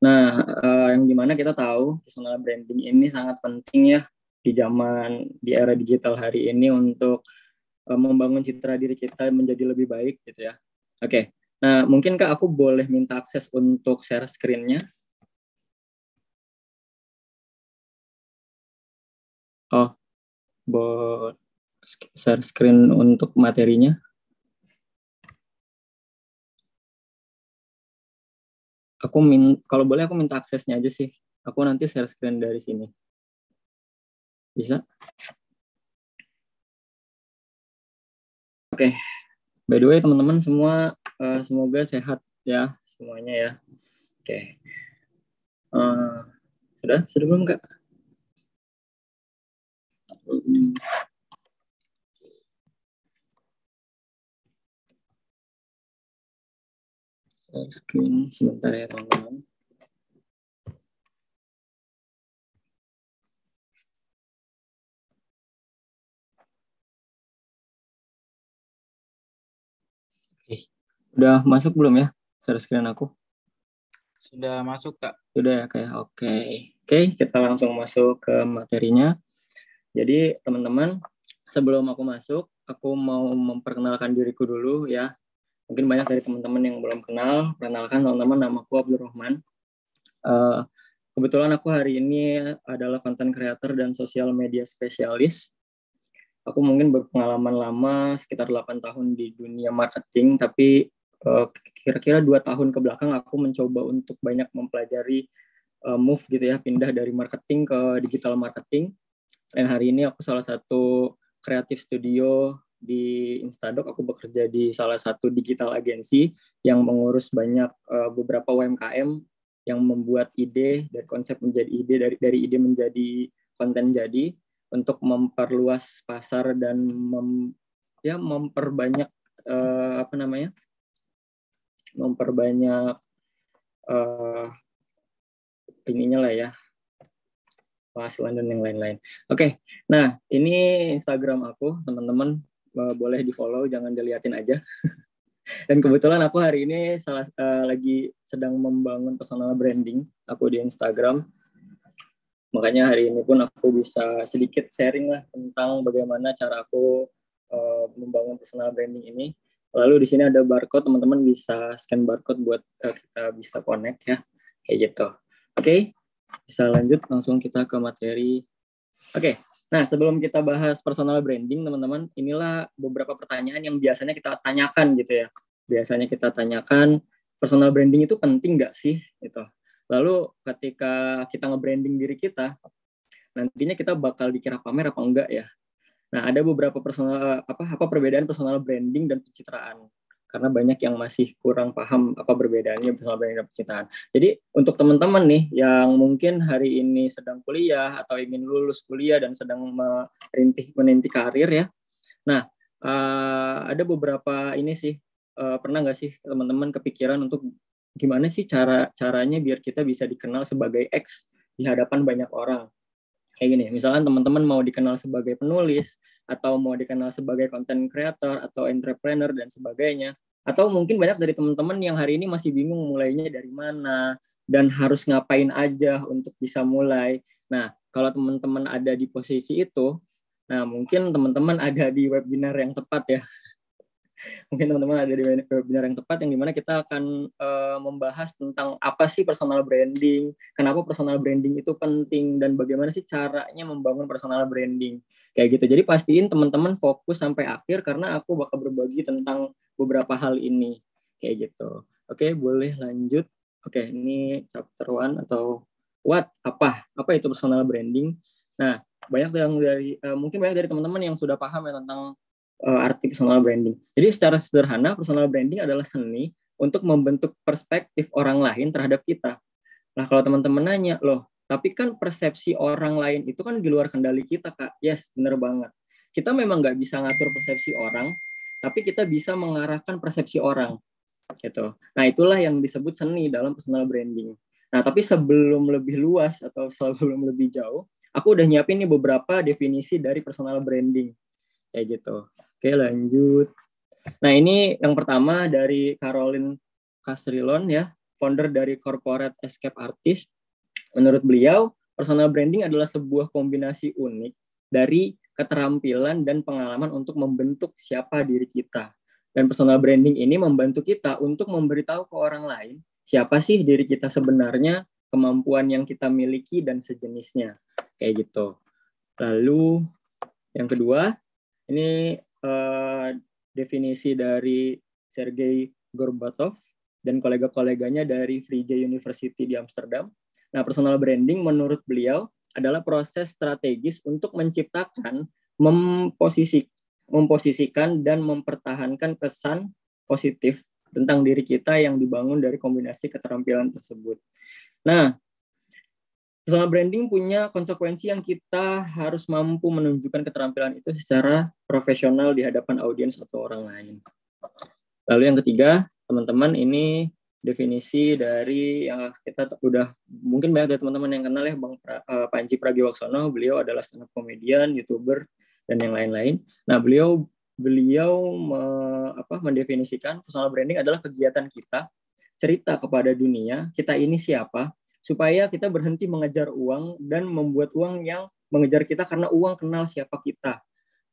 Nah, yang dimana kita tahu personal branding ini sangat penting ya di era digital hari ini untuk membangun citra diri kita menjadi lebih baik gitu ya. Oke, nah mungkin Kak aku boleh minta akses untuk share screen-nya. Oh, buat share screen untuk materinya. Kalau boleh aku minta aksesnya aja sih. Aku nanti share screen dari sini. Bisa? Oke. By the way teman-teman semua semoga sehat ya semuanya ya. Oke. Sudah belum Kak? Share screen sebentar ya teman-teman. Oke. Udah masuk belum ya share screen aku? Sudah masuk, Kak. Sudah ya Kak. Oke, kita langsung masuk ke materinya. Jadi teman-teman, sebelum aku masuk, aku mau memperkenalkan diriku dulu ya. Mungkin banyak dari teman-teman yang belum kenal. Perkenalkan teman-teman, namaku Abdul Rahman. Kebetulan aku hari ini adalah content creator dan social media spesialis. Aku mungkin berpengalaman lama, sekitar 8 tahun di dunia marketing, tapi kira-kira 2 tahun ke belakang aku mencoba untuk banyak mempelajari move gitu ya, pindah dari marketing ke digital marketing. Dan hari ini aku salah satu kreatif studio di Instadoc. Aku bekerja di salah satu digital agency yang mengurus banyak beberapa UMKM yang membuat ide dan konsep menjadi ide, dari ide menjadi konten jadi, untuk memperluas pasar dan memperbanyak memperbanyak ininya lah ya, penghasilan dan yang lain-lain. Oke, nah ini Instagram aku, teman-teman boleh di follow, jangan diliatin aja. Dan kebetulan aku hari ini lagi sedang membangun personal branding aku di Instagram. Makanya hari ini pun aku bisa sedikit sharing lah tentang bagaimana cara aku membangun personal branding ini. Lalu di sini ada barcode, teman-teman bisa scan barcode buat kita bisa connect ya, kayak gitu. Oke, bisa lanjut langsung kita ke materi. Oke, nah sebelum kita bahas personal branding, teman-teman, inilah beberapa pertanyaan yang biasanya kita tanyakan gitu ya. Biasanya kita tanyakan, personal branding itu penting nggak sih? Gitu. Lalu ketika kita nge-branding diri kita, nantinya kita bakal dikira pamer apa enggak ya? Nah, ada beberapa perbedaan personal branding dan pencitraan. Karena banyak yang masih kurang paham apa perbedaannya personal branding dan pencitraan. Jadi untuk teman-teman nih yang mungkin hari ini sedang kuliah atau ingin lulus kuliah dan sedang meniti karir ya. Nah, ada beberapa ini sih, pernah nggak sih teman-teman kepikiran untuk gimana sih caranya biar kita bisa dikenal sebagai X di hadapan banyak orang? Kayak gini, misalkan teman-teman mau dikenal sebagai penulis, atau mau dikenal sebagai content creator, atau entrepreneur, dan sebagainya. Atau mungkin banyak dari teman-teman yang hari ini masih bingung mulainya dari mana, dan harus ngapain aja untuk bisa mulai. Nah, kalau teman-teman ada di posisi itu, nah mungkin teman-teman ada di webinar yang tepat ya. Mungkin teman-teman ada di webinar yang tepat, yang dimana kita akan membahas tentang apa sih personal branding, kenapa personal branding itu penting, dan bagaimana sih caranya membangun personal branding. Kayak gitu. Jadi pastiin teman-teman fokus sampai akhir, karena aku bakal berbagi tentang beberapa hal ini. Kayak gitu. Oke, boleh lanjut. Oke, ini chapter 1 atau what? Apa itu personal branding? Nah, mungkin banyak dari teman-teman yang sudah paham ya tentang arti personal branding. Jadi secara sederhana, personal branding adalah seni untuk membentuk perspektif orang lain terhadap kita. Nah, kalau teman-teman nanya, loh, tapi kan persepsi orang lain itu kan di luar kendali kita, Kak. Yes, benar banget. Kita memang nggak bisa ngatur persepsi orang, tapi kita bisa mengarahkan persepsi orang. Gitu. Nah, itulah yang disebut seni dalam personal branding. Nah, tapi sebelum lebih luas atau sebelum lebih jauh, aku udah nyiapin nih beberapa definisi dari personal branding. Kayak gitu. Oke, lanjut. Nah, ini yang pertama dari Caroline Castrilon ya, founder dari Corporate Escape Artist. Menurut beliau, personal branding adalah sebuah kombinasi unik dari keterampilan dan pengalaman untuk membentuk siapa diri kita. Dan personal branding ini membantu kita untuk memberitahu ke orang lain siapa sih diri kita sebenarnya, kemampuan yang kita miliki, dan sejenisnya. Kayak gitu. Lalu yang kedua, ini definisi dari Sergei Gorbatov dan kolega-koleganya dari Vrije University di Amsterdam. Nah, personal branding menurut beliau adalah proses strategis untuk menciptakan, memposisikan, dan mempertahankan kesan positif tentang diri kita yang dibangun dari kombinasi keterampilan tersebut. Nah, personal branding punya konsekuensi yang kita harus mampu menunjukkan keterampilan itu secara profesional di hadapan audiens atau orang lain. Lalu yang ketiga, teman-teman, ini definisi dari yang kita udah mungkin banyak dari teman-teman yang kenal ya, Bang Panji Pragiwaksono. Beliau adalah stand up comedian, YouTuber, dan yang lain-lain. Nah, beliau mendefinisikan personal branding adalah kegiatan kita cerita kepada dunia kita ini siapa, supaya kita berhenti mengejar uang dan membuat uang yang mengejar kita karena uang kenal siapa kita,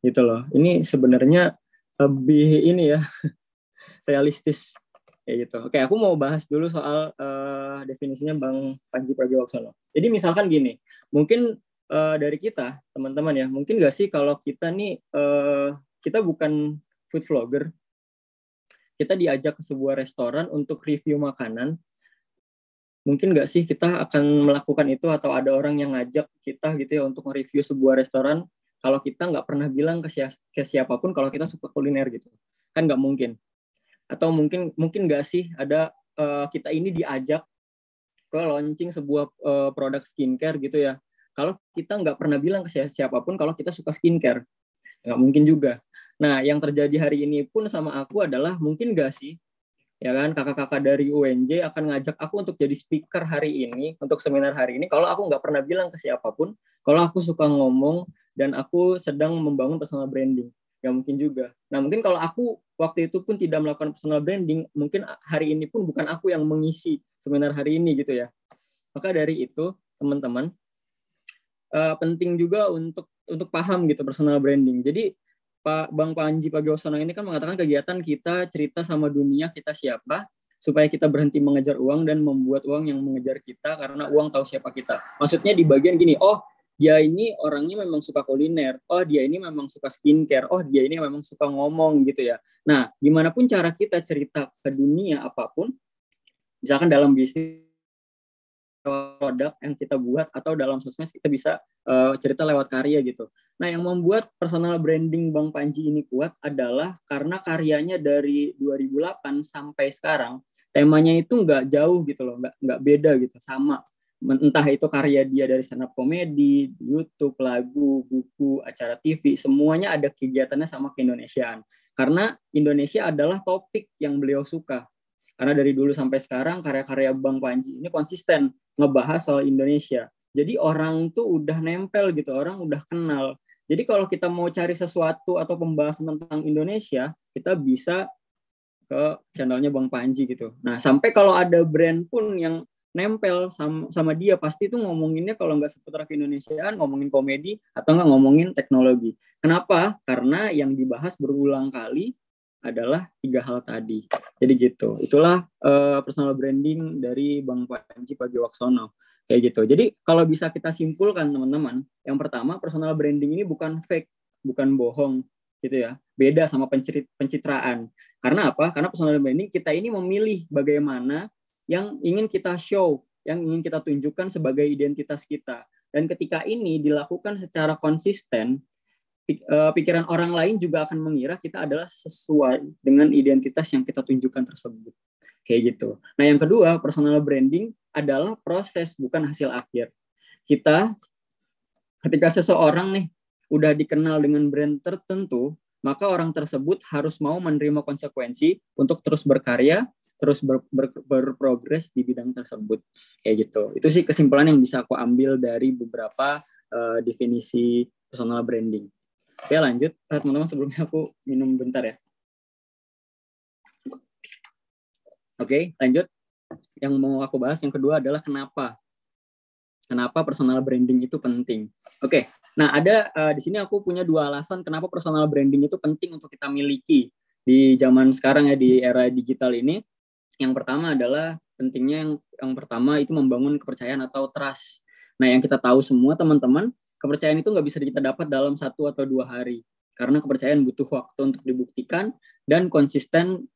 gitu loh. Ini sebenarnya lebih ini ya realistis kayak gitu. Oke, aku mau bahas dulu soal definisinya Bang Panji Pragiwaksono. Jadi misalkan gini, mungkin dari kita teman-teman ya, mungkin nggak sih kalau kita nih kita bukan food vlogger, kita diajak ke sebuah restoran untuk review makanan. Mungkin nggak sih kita akan melakukan itu, atau ada orang yang ngajak kita gitu ya untuk mereview sebuah restoran kalau kita nggak pernah bilang ke siapapun kalau kita suka kuliner gitu, kan nggak mungkin. Atau mungkin nggak sih ada kita ini diajak ke launching sebuah produk skincare gitu ya, kalau kita nggak pernah bilang ke siapapun kalau kita suka skincare, nggak mungkin juga. Nah, yang terjadi hari ini pun sama aku adalah mungkin nggak sih, ya kan, kakak-kakak dari UNJ akan ngajak aku untuk jadi speaker hari ini, untuk seminar hari ini, kalau aku nggak pernah bilang ke siapapun kalau aku suka ngomong dan aku sedang membangun personal branding. Nggak mungkin juga. Nah, mungkin kalau aku waktu itu pun tidak melakukan personal branding, mungkin hari ini pun bukan aku yang mengisi seminar hari ini gitu ya. Maka dari itu, teman-teman, penting juga untuk paham gitu personal branding. Jadi Bang Panji Pragiwaksono ini kan mengatakan kegiatan kita cerita sama dunia kita siapa, supaya kita berhenti mengejar uang dan membuat uang yang mengejar kita karena uang tahu siapa kita. Maksudnya di bagian gini, oh dia ini orangnya memang suka kuliner, oh dia ini memang suka skincare, oh dia ini memang suka ngomong gitu ya. Nah, gimana pun cara kita cerita ke dunia apapun, misalkan dalam bisnis, produk yang kita buat, atau dalam sosmed kita bisa cerita lewat karya gitu. Nah, yang membuat personal branding Bang Panji ini kuat adalah karena karyanya dari 2008 sampai sekarang, temanya itu nggak jauh gitu loh, nggak beda gitu, sama. Entah itu karya dia dari stand up komedi, YouTube, lagu, buku, acara TV, semuanya ada kegiatannya sama keindonesiaan. Karena Indonesia adalah topik yang beliau suka. Karena dari dulu sampai sekarang karya-karya Bang Panji ini konsisten ngebahas soal Indonesia. Jadi orang tuh udah nempel gitu, orang udah kenal. Jadi kalau kita mau cari sesuatu atau pembahasan tentang Indonesia, kita bisa ke channelnya Bang Panji gitu. Nah, sampai kalau ada brand pun yang nempel sama dia, pasti itu ngomonginnya kalau nggak seputar keindonesiaan, ngomongin komedi atau nggak ngomongin teknologi. Kenapa? Karena yang dibahas berulang kali adalah 3 hal tadi. Jadi gitu. Itulah personal branding dari Bang Panji Pragiwaksono. Kayak gitu. Jadi kalau bisa kita simpulkan teman-teman, yang pertama personal branding ini bukan fake, bukan bohong gitu ya. Beda sama pencitraan. Karena apa? Karena personal branding kita ini memilih bagaimana yang ingin kita show, yang ingin kita tunjukkan sebagai identitas kita. Dan ketika ini dilakukan secara konsisten, pikiran orang lain juga akan mengira kita adalah sesuai dengan identitas yang kita tunjukkan tersebut. Kayak gitu. Nah, yang kedua, personal branding adalah proses, bukan hasil akhir. Kita, ketika seseorang nih udah dikenal dengan brand tertentu, maka orang tersebut harus mau menerima konsekuensi untuk terus berkarya, terus berprogres di bidang tersebut. Kayak gitu. Itu sih kesimpulan yang bisa aku ambil dari beberapa definisi personal branding. Oke, lanjut. Teman-teman, sebelumnya aku minum bentar ya. Oke, lanjut. Yang mau aku bahas yang kedua adalah kenapa personal branding itu penting. Oke, nah ada di sini aku punya 2 alasan kenapa personal branding itu penting untuk kita miliki di zaman sekarang ya, di era digital ini. Yang pertama adalah pentingnya yang pertama itu membangun kepercayaan atau trust. Nah, yang kita tahu semua teman-teman, kepercayaan itu nggak bisa kita dapat dalam 1 atau 2 hari. Karena kepercayaan butuh waktu untuk dibuktikan dan konsisten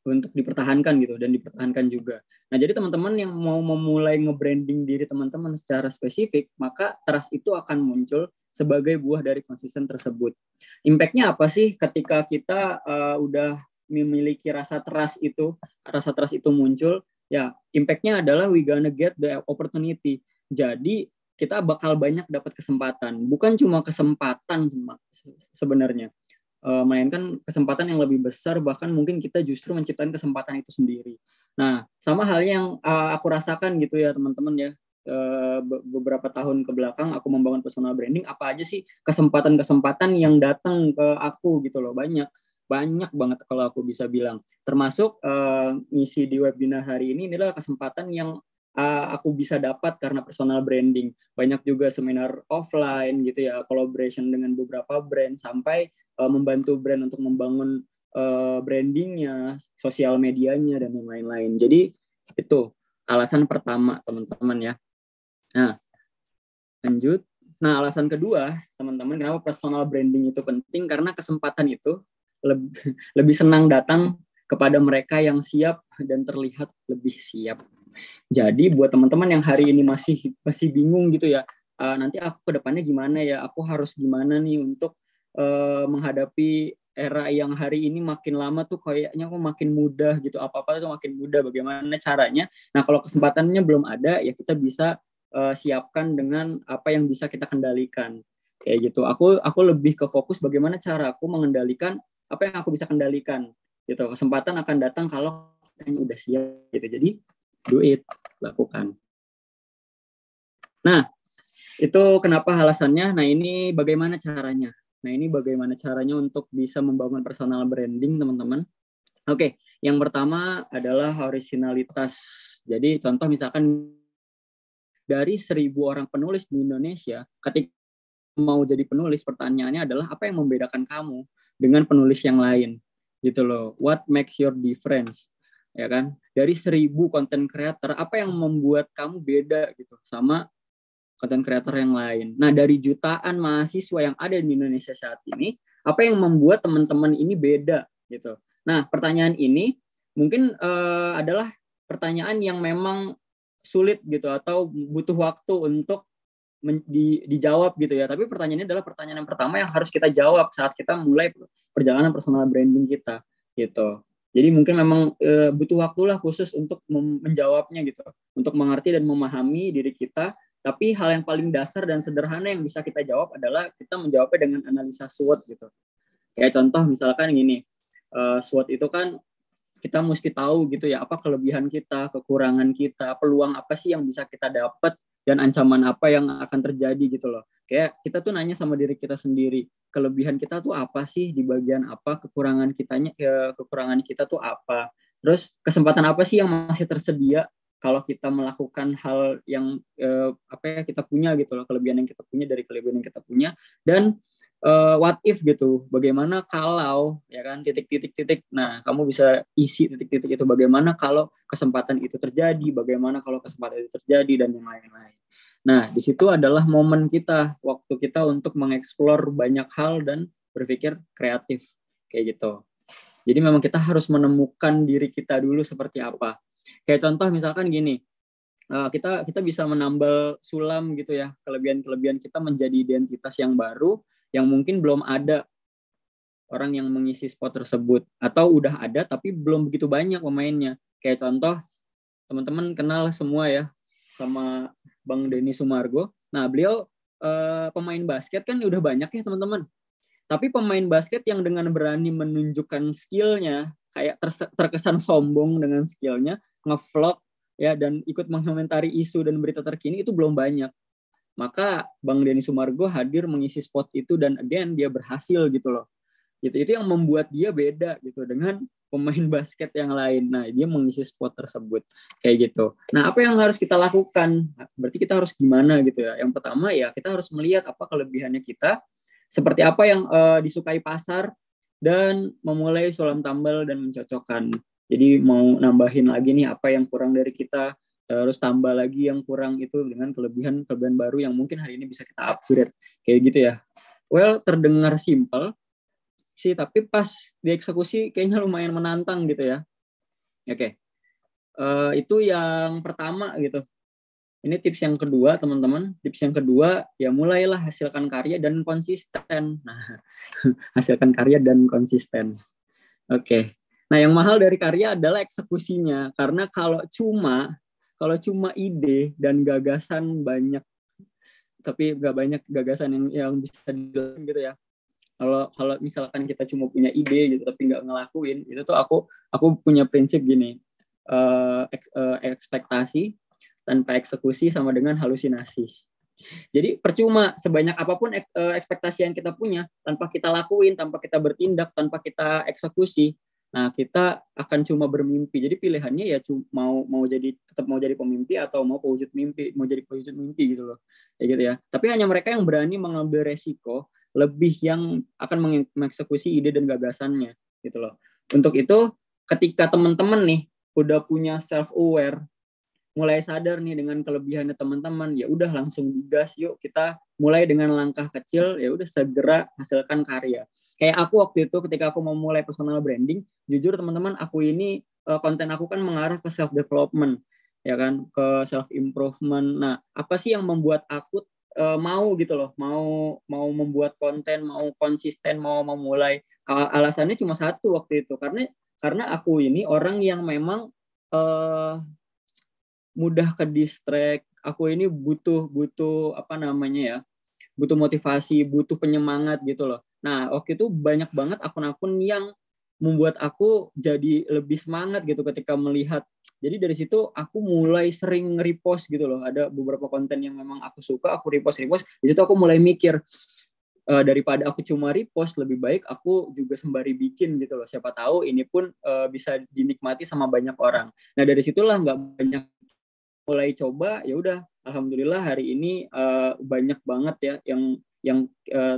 untuk dipertahankan gitu, dan dipertahankan juga. Nah, jadi teman-teman yang mau memulai nge-branding diri teman-teman secara spesifik, maka trust itu akan muncul sebagai buah dari konsisten tersebut. Impact-nya apa sih ketika kita udah memiliki rasa trust itu muncul? Ya, impact-nya adalah we gonna get the opportunity. Jadi, kita bakal banyak dapat kesempatan. Bukan cuma kesempatan sebenarnya. Melainkan kesempatan yang lebih besar, bahkan mungkin kita justru menciptakan kesempatan itu sendiri. Nah, sama halnya yang aku rasakan gitu ya teman-teman ya, beberapa tahun ke belakang aku membangun personal branding, apa aja sih kesempatan-kesempatan yang datang ke aku gitu loh, banyak banget kalau aku bisa bilang. Termasuk ngisi di webinar hari ini adalah kesempatan yang aku bisa dapat karena personal branding. Banyak juga seminar offline gitu ya, collaboration dengan beberapa brand, sampai membantu brand untuk membangun brandingnya, sosial medianya, dan yang lain-lain. Jadi itu alasan pertama teman-teman ya. Nah, lanjut. Nah, alasan kedua teman-teman kenapa personal branding itu penting, karena kesempatan itu lebih senang datang kepada mereka yang siap dan terlihat lebih siap. Jadi buat teman-teman yang hari ini masih bingung gitu ya, nanti aku ke depannya gimana ya, aku harus gimana nih untuk menghadapi era yang hari ini makin lama tuh kayaknya aku makin mudah gitu, apa-apa tuh makin mudah, bagaimana caranya? Nah, kalau kesempatannya belum ada ya kita bisa siapkan dengan apa yang bisa kita kendalikan. Kayak gitu. Aku lebih ke fokus bagaimana cara aku mengendalikan apa yang aku bisa kendalikan gitu. Kesempatan akan datang kalau kita udah siap gitu. Jadi do it, lakukan. Nah, itu kenapa alasannya. Nah, ini bagaimana caranya. Nah, ini bagaimana caranya untuk bisa membangun personal branding, teman-teman. Oke, yang pertama adalah originalitas. Jadi, contoh misalkan dari 1.000 orang penulis di Indonesia, ketika mau jadi penulis, pertanyaannya adalah apa yang membedakan kamu dengan penulis yang lain? Gitu loh. What makes your difference? Ya kan, dari 1.000 content creator, apa yang membuat kamu beda gitu sama content creator yang lain. Nah, dari jutaan mahasiswa yang ada di Indonesia saat ini, apa yang membuat teman-teman ini beda gitu. Nah, pertanyaan ini mungkin adalah pertanyaan yang memang sulit gitu, atau butuh waktu untuk dijawab gitu ya. Tapi pertanyaannya adalah pertanyaan yang pertama yang harus kita jawab saat kita mulai perjalanan personal branding kita gitu. Jadi mungkin memang butuh waktu lah khusus untuk menjawabnya gitu, untuk mengerti dan memahami diri kita. Tapi hal yang paling dasar dan sederhana yang bisa kita jawab adalah kita menjawabnya dengan analisa SWOT gitu. Kayak contoh misalkan gini, SWOT itu kan kita mesti tahu gitu ya, apa kelebihan kita, kekurangan kita, peluang apa sih yang bisa kita dapat, dan ancaman apa yang akan terjadi gitu loh. Kayak kita tuh nanya sama diri kita sendiri, kelebihan kita tuh apa sih di bagian apa, kekurangan kita tuh apa, terus kesempatan apa sih yang masih tersedia kalau kita melakukan hal yang kita punya gitu loh, kelebihan yang kita punya dari kelebihan yang kita punya, dan what if gitu, bagaimana kalau ya kan titik-titik. Nah, kamu bisa isi titik-titik itu, bagaimana kalau kesempatan itu terjadi, bagaimana kalau kesempatan itu terjadi, dan yang lain-lain. Nah, di situ adalah momen kita, waktu kita untuk mengeksplor banyak hal dan berpikir kreatif kayak gitu. Jadi memang kita harus menemukan diri kita dulu seperti apa. Kayak contoh misalkan gini, kita bisa menambal sulam gitu ya, kelebihan-kelebihan kita menjadi identitas yang baru, yang mungkin belum ada orang yang mengisi spot tersebut, atau udah ada tapi belum begitu banyak pemainnya. Kayak contoh, teman-teman kenal semua ya sama Bang Denny Sumargo. Nah, beliau pemain basket kan udah banyak ya teman-teman. Tapi pemain basket yang dengan berani menunjukkan skillnya, kayak terkesan sombong dengan skillnya, ngevlog ya dan ikut mengomentari isu dan berita terkini itu belum banyak. Maka Bang Denny Sumargo hadir mengisi spot itu dan again dia berhasil gitu loh. Itu yang membuat dia beda gitu dengan pemain basket yang lain. Nah, dia mengisi spot tersebut kayak gitu. Nah, apa yang harus kita lakukan? Berarti kita harus gimana gitu ya? Yang pertama ya kita harus melihat apa kelebihannya kita, seperti apa yang disukai pasar, dan memulai sulam tambal dan mencocokkan. Jadi mau nambahin lagi nih apa yang kurang dari kita, terus tambah lagi yang kurang itu dengan kelebihan baru yang mungkin hari ini bisa kita upgrade kayak gitu ya. Well, terdengar simpel sih, tapi pas dieksekusi kayaknya lumayan menantang gitu ya. Oke. Itu yang pertama gitu. Ini tips yang kedua, teman-teman. Tips yang kedua, ya mulailah hasilkan karya dan konsisten. Nah, hasilkan karya dan konsisten. Oke. Nah, yang mahal dari karya adalah eksekusinya. Karena kalau cuma ide dan gagasan banyak, tapi nggak banyak gagasan yang bisa dilakukan gitu ya. Kalau misalkan kita cuma punya ide gitu, tapi nggak ngelakuin, itu tuh aku punya prinsip gini. Ekspektasi tanpa eksekusi sama dengan halusinasi. Jadi percuma sebanyak apapun ekspektasi yang kita punya, tanpa kita lakuin, tanpa kita bertindak, tanpa kita eksekusi, nah kita akan cuma bermimpi. Jadi pilihannya ya mau jadi pemimpi atau mau jadi pewujud mimpi gitu loh. Ya gitu ya. Tapi hanya mereka yang berani mengambil resiko lebih yang akan mengeksekusi ide dan gagasannya gitu loh. Untuk itu ketika teman-teman nih udah punya self aware, mulai sadar nih dengan kelebihannya teman-teman, ya udah langsung digas, yuk kita mulai dengan langkah kecil, ya udah segera hasilkan karya. Kayak aku waktu itu ketika aku mau mulai personal branding, jujur teman-teman, aku ini konten aku kan mengarah ke self development, ya kan, ke self improvement. Nah, apa sih yang membuat aku mau gitu loh, mau membuat konten, mau konsisten, mau memulai? Alasannya cuma satu waktu itu, karena aku ini orang yang memang mudah ke distract. Aku ini butuh apa namanya ya, butuh motivasi, butuh penyemangat gitu loh. Nah, waktu itu banyak banget akun-akun yang membuat aku jadi lebih semangat gitu ketika melihat. Jadi dari situ aku mulai sering repost gitu loh. Ada beberapa konten yang memang aku suka, aku repost. Di situ aku mulai mikir, daripada aku cuma repost, lebih baik aku juga sembari bikin gitu loh. Siapa tahu ini pun bisa dinikmati sama banyak orang. Nah, dari situlah nggak banyak mulai coba, ya udah alhamdulillah hari ini banyak banget ya yang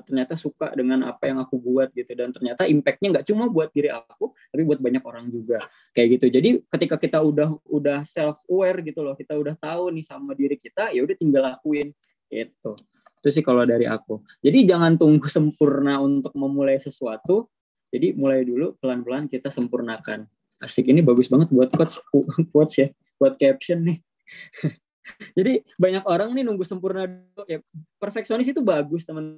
ternyata suka dengan apa yang aku buat gitu, dan ternyata impactnya nggak cuma buat diri aku tapi buat banyak orang juga kayak gitu. Jadi ketika kita udah self aware gitu loh, kita udah tahu nih sama diri kita, ya udah tinggal lakuin gitu. Itu sih kalau dari aku. Jadi jangan tunggu sempurna untuk memulai sesuatu, jadi mulai dulu pelan-pelan kita sempurnakan. Asik, ini bagus banget buat quotes ya, buat caption nih. Jadi banyak orang nih nunggu sempurna dulu ya. Perfeksionis itu bagus teman.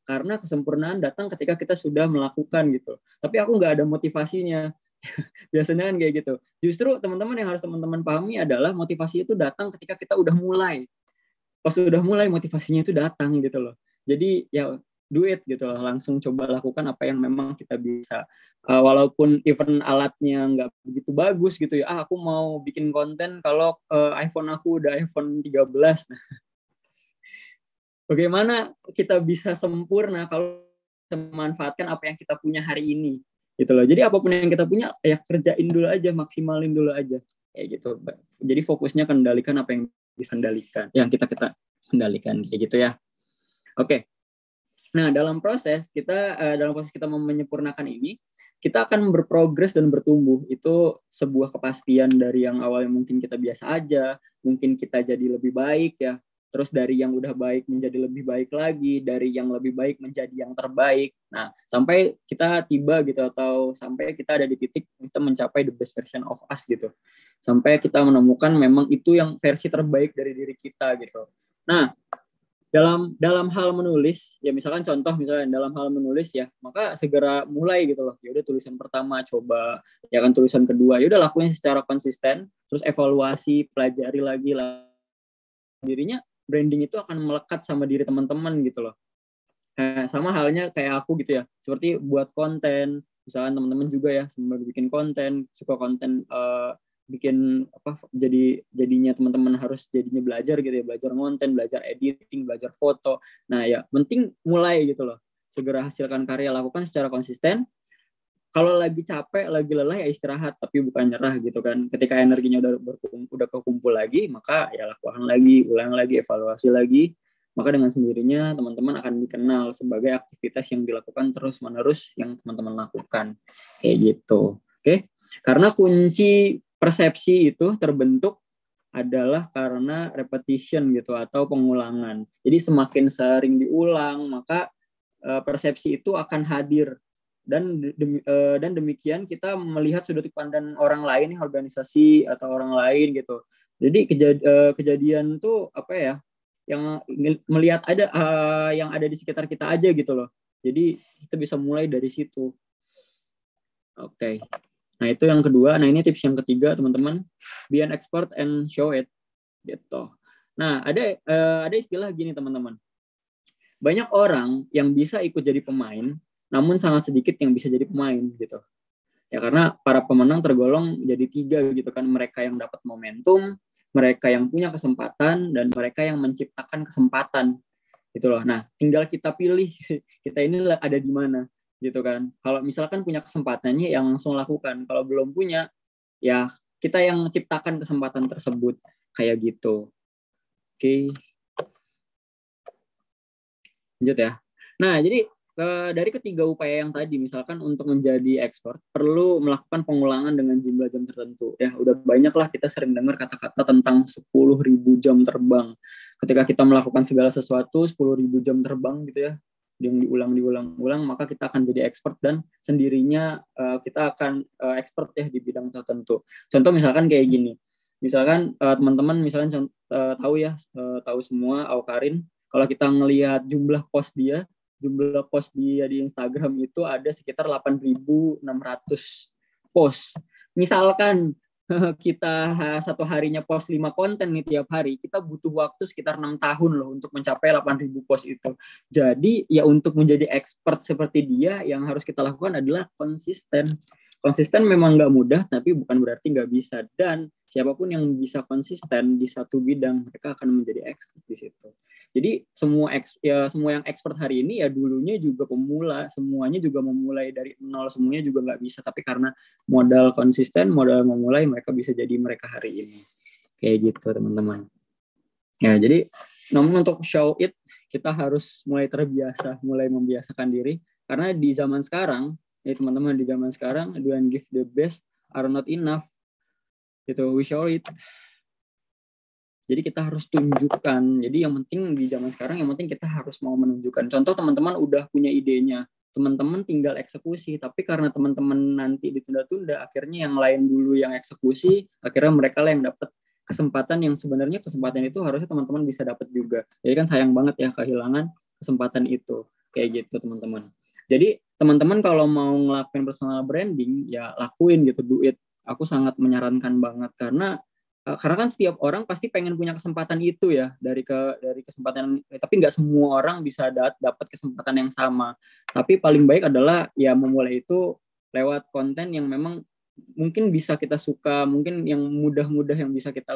Karena kesempurnaan datang ketika kita sudah melakukan gitu. Tapi aku nggak ada motivasinya. Biasanya kan kayak gitu. Justru teman-teman yang harus teman-teman pahami adalah motivasi itu datang ketika kita udah mulai. Pas udah mulai motivasinya itu datang gitu loh. Jadi ya do it gitu loh, langsung coba lakukan apa yang memang kita bisa. Walaupun even alatnya nggak begitu bagus gitu ya. Aku mau bikin konten kalau iPhone aku udah iPhone 13. Nah, bagaimana kita bisa sempurna kalau memanfaatkan apa yang kita punya hari ini gitu loh. Jadi apapun yang kita punya ya kerjain dulu aja, maksimalin dulu aja kayak gitu. Jadi fokusnya kendalikan apa yang bisa kendalikan, yang kita kendalikan kayak gitu ya. Oke. Nah, dalam proses kita menyempurnakan ini, kita akan berprogres dan bertumbuh. Itu sebuah kepastian dari yang awalnya mungkin kita biasa aja, mungkin kita jadi lebih baik ya. terus dari yang udah baik menjadi lebih baik lagi, dari yang lebih baik menjadi yang terbaik. Nah, sampai kita tiba gitu, atau sampai kita ada di titik kita mencapai the best version of us gitu. Sampai kita menemukan memang itu yang versi terbaik dari diri kita gitu. Nah, dalam hal menulis, ya misalkan contoh misalnya dalam hal menulis ya, maka segera mulai gitu loh. Ya udah tulisan pertama coba, ya kan tulisan kedua, ya udah lakuin secara konsisten, terus evaluasi, pelajari lagi lah. Dirinya branding itu akan melekat sama diri teman-teman gitu loh. Sama halnya kayak aku gitu ya, seperti buat konten, misalkan teman-teman juga ya, sembari bikin konten, suka konten bikin apa, jadinya teman-teman harus jadinya belajar gitu ya, belajar konten, belajar editing, belajar foto. Nah ya penting mulai gitu loh, segera hasilkan karya, lakukan secara konsisten. Kalau lagi capek, lagi lelah ya istirahat, tapi bukan nyerah gitu kan. Ketika energinya udah kekumpul lagi, maka ya lakukan lagi, ulang lagi, evaluasi lagi. Maka dengan sendirinya teman-teman akan dikenal sebagai aktivitas yang dilakukan terus-menerus yang teman-teman lakukan. Kayak gitu. Oke? Karena kunci persepsi itu terbentuk adalah karena repetition gitu atau pengulangan. Jadi semakin sering diulang, maka persepsi itu akan hadir. Dan demikian kita melihat sudut pandang orang lain, organisasi atau orang lain gitu. Jadi kejadian tuh apa ya, yang melihat ada yang ada di sekitar kita aja gitu loh. Jadi kita bisa mulai dari situ. Oke. Nah, itu yang kedua. Nah, ini tips yang ketiga, teman-teman. Be an expert and show it. Gitu. Nah, ada istilah gini, teman-teman. Banyak orang yang bisa ikut jadi pemain, namun sangat sedikit yang bisa jadi pemain gitu. Ya karena para pemenang tergolong jadi 3 gitu kan. Mereka yang dapat momentum, mereka yang punya kesempatan, dan mereka yang menciptakan kesempatan. Gitu loh. Nah, tinggal kita pilih kita ini ada di mana. Gitu kan. Kalau misalkan punya kesempatannya yang langsung lakukan. Kalau belum punya, ya kita yang ciptakan kesempatan tersebut. Kayak gitu. Oke. Lanjut ya. Nah, jadi dari ketiga upaya yang tadi, misalkan untuk menjadi expert, perlu melakukan pengulangan dengan jumlah jam tertentu. Ya, udah banyak lah kita sering dengar kata-kata tentang 10.000 jam terbang. Ketika kita melakukan segala sesuatu, 10.000 jam terbang gitu ya, yang diulang, maka kita akan jadi expert dan sendirinya kita akan expert ya di bidang tertentu. Contoh misalkan kayak gini, misalkan teman-teman misalkan tahu semua Aukarin, kalau kita ngelihat jumlah post dia di Instagram itu ada sekitar 8.600 post. Misalkan kita satu harinya post 5 konten nih tiap hari, kita butuh waktu sekitar 6 tahun loh untuk mencapai 8.000 post itu. Jadi ya untuk menjadi expert seperti dia, yang harus kita lakukan adalah konsisten. Konsisten memang nggak mudah, tapi bukan berarti nggak bisa. Dan siapapun yang bisa konsisten di satu bidang, mereka akan menjadi expert di situ. Jadi semua yang expert hari ini ya dulunya juga pemula, semuanya juga memulai dari nol, semuanya juga nggak bisa. Tapi karena modal konsisten, modal memulai, mereka bisa jadi mereka hari ini. Kayak gitu teman-teman. Ya jadi namun untuk show it, kita harus mulai terbiasa, mulai membiasakan diri. Karena di zaman sekarang, ya teman-teman, di zaman sekarang, do and give the best are not enough. Gitu, we show it. Jadi kita harus tunjukkan. Jadi yang penting di zaman sekarang, yang penting kita harus mau menunjukkan. Contoh teman-teman udah punya idenya, teman-teman tinggal eksekusi. Tapi karena teman-teman nanti ditunda-tunda, akhirnya yang lain dulu yang eksekusi, akhirnya mereka lah yang dapat kesempatan yang sebenarnya kesempatan itu harusnya teman-teman bisa dapat juga. Jadi kan sayang banget ya kehilangan kesempatan itu. Kayak gitu teman-teman. Jadi teman-teman kalau mau ngelakuin personal branding, ya lakuin gitu, do it. Aku sangat menyarankan banget karena kan setiap orang pasti pengen punya kesempatan itu ya, dari kesempatan, tapi nggak semua orang bisa dapat kesempatan yang sama. Tapi paling baik adalah ya memulai itu lewat konten yang memang mungkin bisa kita suka, mungkin yang mudah-mudah yang bisa kita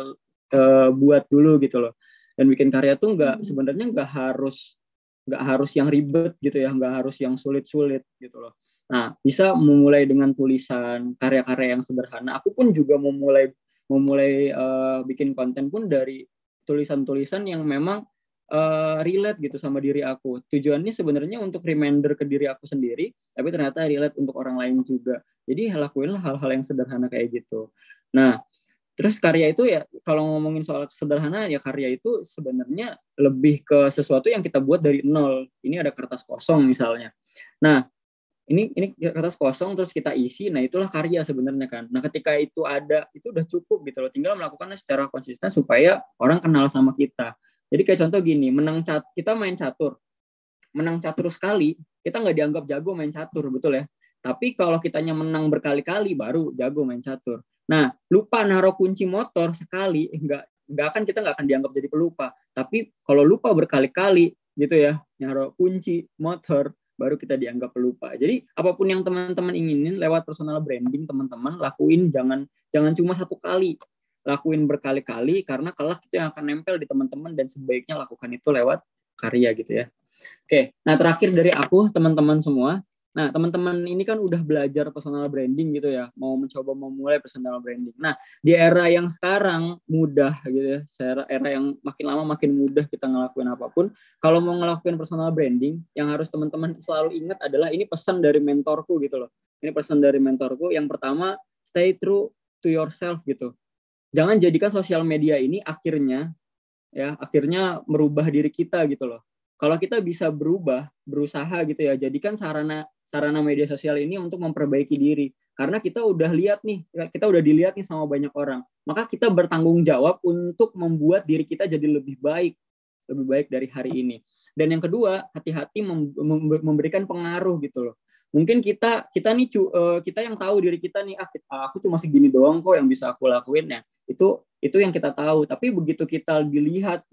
buat dulu gitu loh. Dan bikin karya tuh sebenarnya nggak harus yang ribet gitu ya, nggak harus yang sulit-sulit gitu loh. Nah, bisa memulai dengan tulisan, karya-karya yang sederhana. Aku pun juga memulai bikin konten pun dari tulisan-tulisan yang memang relate gitu sama diri aku. Tujuannya sebenarnya untuk reminder ke diri aku sendiri, tapi ternyata relate untuk orang lain juga. Jadi lakuinlah hal-hal yang sederhana kayak gitu. Nah, Terus karya itu ya kalau ngomongin soal kesederhanaan ya karya itu sebenarnya lebih ke sesuatu yang kita buat dari nol. Ini ada kertas kosong misalnya. Nah, ini kertas kosong terus kita isi, nah itulah karya sebenarnya kan. Nah, ketika itu ada, itu udah cukup gitu loh. Tinggal melakukannya secara konsisten supaya orang kenal sama kita. Jadi kayak contoh gini, kita main catur. Menang catur sekali, kita nggak dianggap jago main catur, betul ya. Tapi kalau kitanya menang berkali-kali baru jago main catur. Nah, lupa naruh kunci motor sekali, kita nggak akan dianggap jadi pelupa. Tapi kalau lupa berkali-kali gitu ya, naruh kunci motor, baru kita dianggap pelupa. Jadi apapun yang teman-teman inginin lewat personal branding, teman-teman lakuin, jangan cuma satu kali, lakuin berkali-kali, karena kelak itu yang akan nempel di teman-teman, dan sebaiknya lakukan itu lewat karya gitu ya. Oke, nah terakhir dari aku teman-teman semua. Nah, teman-teman ini kan udah belajar personal branding gitu ya, mau mulai personal branding. Nah, di era yang sekarang mudah gitu ya, era yang makin lama makin mudah kita ngelakuin apapun. Kalau mau ngelakuin personal branding, yang harus teman-teman selalu ingat adalah ini pesan dari mentorku gitu loh. Ini pesan dari mentorku. Yang pertama, stay true to yourself gitu. Jangan jadikan sosial media ini akhirnya merubah diri kita gitu loh. Kalau kita bisa berusaha gitu ya, jadikan sarana media sosial ini untuk memperbaiki diri. Karena kita udah dilihat nih sama banyak orang. Maka kita bertanggung jawab untuk membuat diri kita jadi lebih baik dari hari ini. Dan yang kedua, hati-hati memberikan pengaruh gitu loh. Mungkin kita yang tahu diri kita nih, aku cuma segini doang kok yang bisa aku lakuin ya. Itu yang kita tahu. Tapi begitu kita dilihat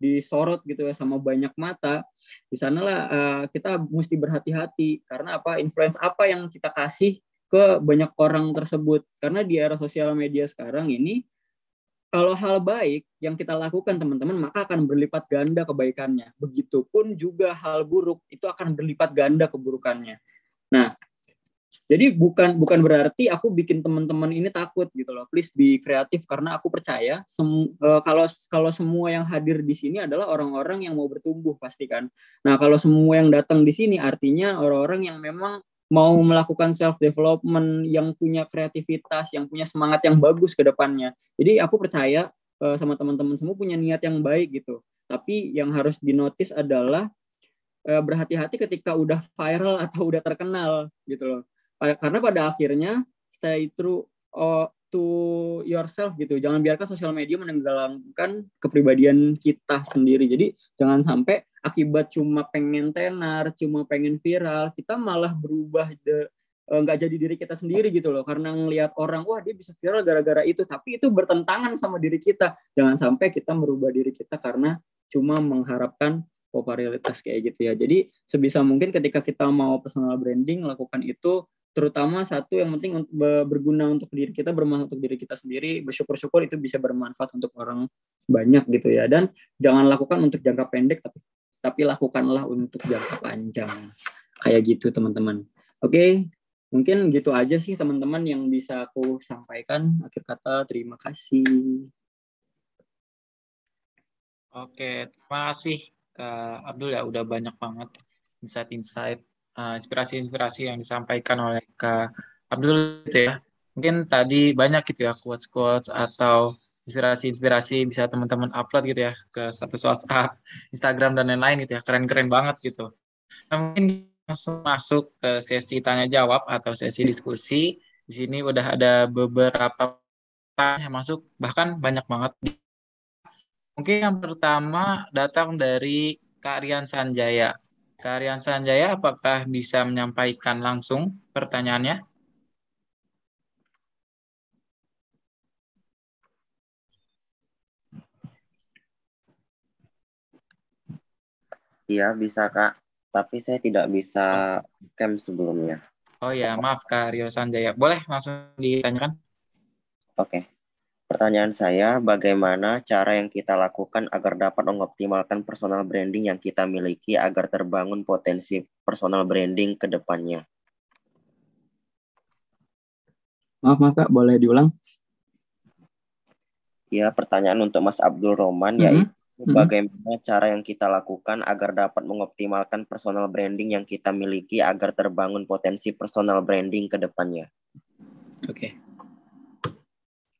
disorot gitu ya sama banyak mata, di sanalah kita mesti berhati-hati, karena influence apa yang kita kasih ke banyak orang tersebut. Karena di era sosial media sekarang ini, kalau hal baik yang kita lakukan teman-teman, maka akan berlipat ganda kebaikannya. Begitupun juga hal buruk itu akan berlipat ganda keburukannya. Nah, jadi bukan berarti aku bikin teman-teman ini takut gitu loh. Please be kreatif, karena aku percaya kalau semua yang hadir di sini adalah orang-orang yang mau bertumbuh pasti kan. Nah, kalau semua yang datang di sini artinya orang-orang yang memang mau melakukan self development, yang punya kreativitas, yang punya semangat yang bagus ke depannya. Jadi aku percaya sama teman-teman semua punya niat yang baik gitu. Tapi yang harus dinotis adalah berhati-hati ketika udah viral atau udah terkenal gitu loh. Karena pada akhirnya stay true to yourself gitu. Jangan biarkan sosial media menenggelamkan kepribadian kita sendiri. Jadi jangan sampai akibat cuma pengen tenar, cuma pengen viral, kita malah berubah nggak jadi diri kita sendiri gitu loh. Karena ngelihat orang, wah dia bisa viral gara-gara itu, tapi itu bertentangan sama diri kita. Jangan sampai kita merubah diri kita karena cuma mengharapkan popularitas kayak gitu ya. Jadi sebisa mungkin ketika kita mau personal branding, lakukan itu. Terutama satu yang penting berguna untuk diri kita, bermanfaat untuk diri kita sendiri, bersyukur-syukur itu bisa bermanfaat untuk orang banyak gitu ya. Dan jangan lakukan untuk jangka pendek, tapi lakukanlah untuk jangka panjang. Kayak gitu teman-teman. Oke, mungkin gitu aja sih teman-teman yang bisa aku sampaikan. Akhir kata, terima kasih. Oke, terima kasih Kak Abdul ya, udah banyak banget insight-insight, inspirasi-inspirasi yang disampaikan oleh Kak Abdul gitu ya. Mungkin tadi banyak gitu ya quotes-quotes atau inspirasi-inspirasi bisa teman-teman upload gitu ya ke status WhatsApp, Instagram dan lain-lain gitu ya. Keren-keren banget gitu. Nah, mungkin langsung masuk ke sesi tanya jawab atau sesi diskusi. Di sini udah ada beberapa yang masuk, bahkan banyak banget. Mungkin yang pertama datang dari Kak Rian Sanjaya. Kak Rian Sanjaya, apakah bisa menyampaikan langsung pertanyaannya? Iya, bisa Kak. Tapi saya tidak bisa camp sebelumnya. Oh ya, maaf Kak Rio Sanjaya. Boleh langsung ditanyakan? Oke. Pertanyaan saya, bagaimana cara yang kita lakukan agar dapat mengoptimalkan personal branding yang kita miliki agar terbangun potensi personal branding ke depannya? Maaf Kak, boleh diulang? Ya, pertanyaan untuk Mas Abdul Roman, yaitu bagaimana cara yang kita lakukan agar dapat mengoptimalkan personal branding yang kita miliki agar terbangun potensi personal branding ke depannya? Oke.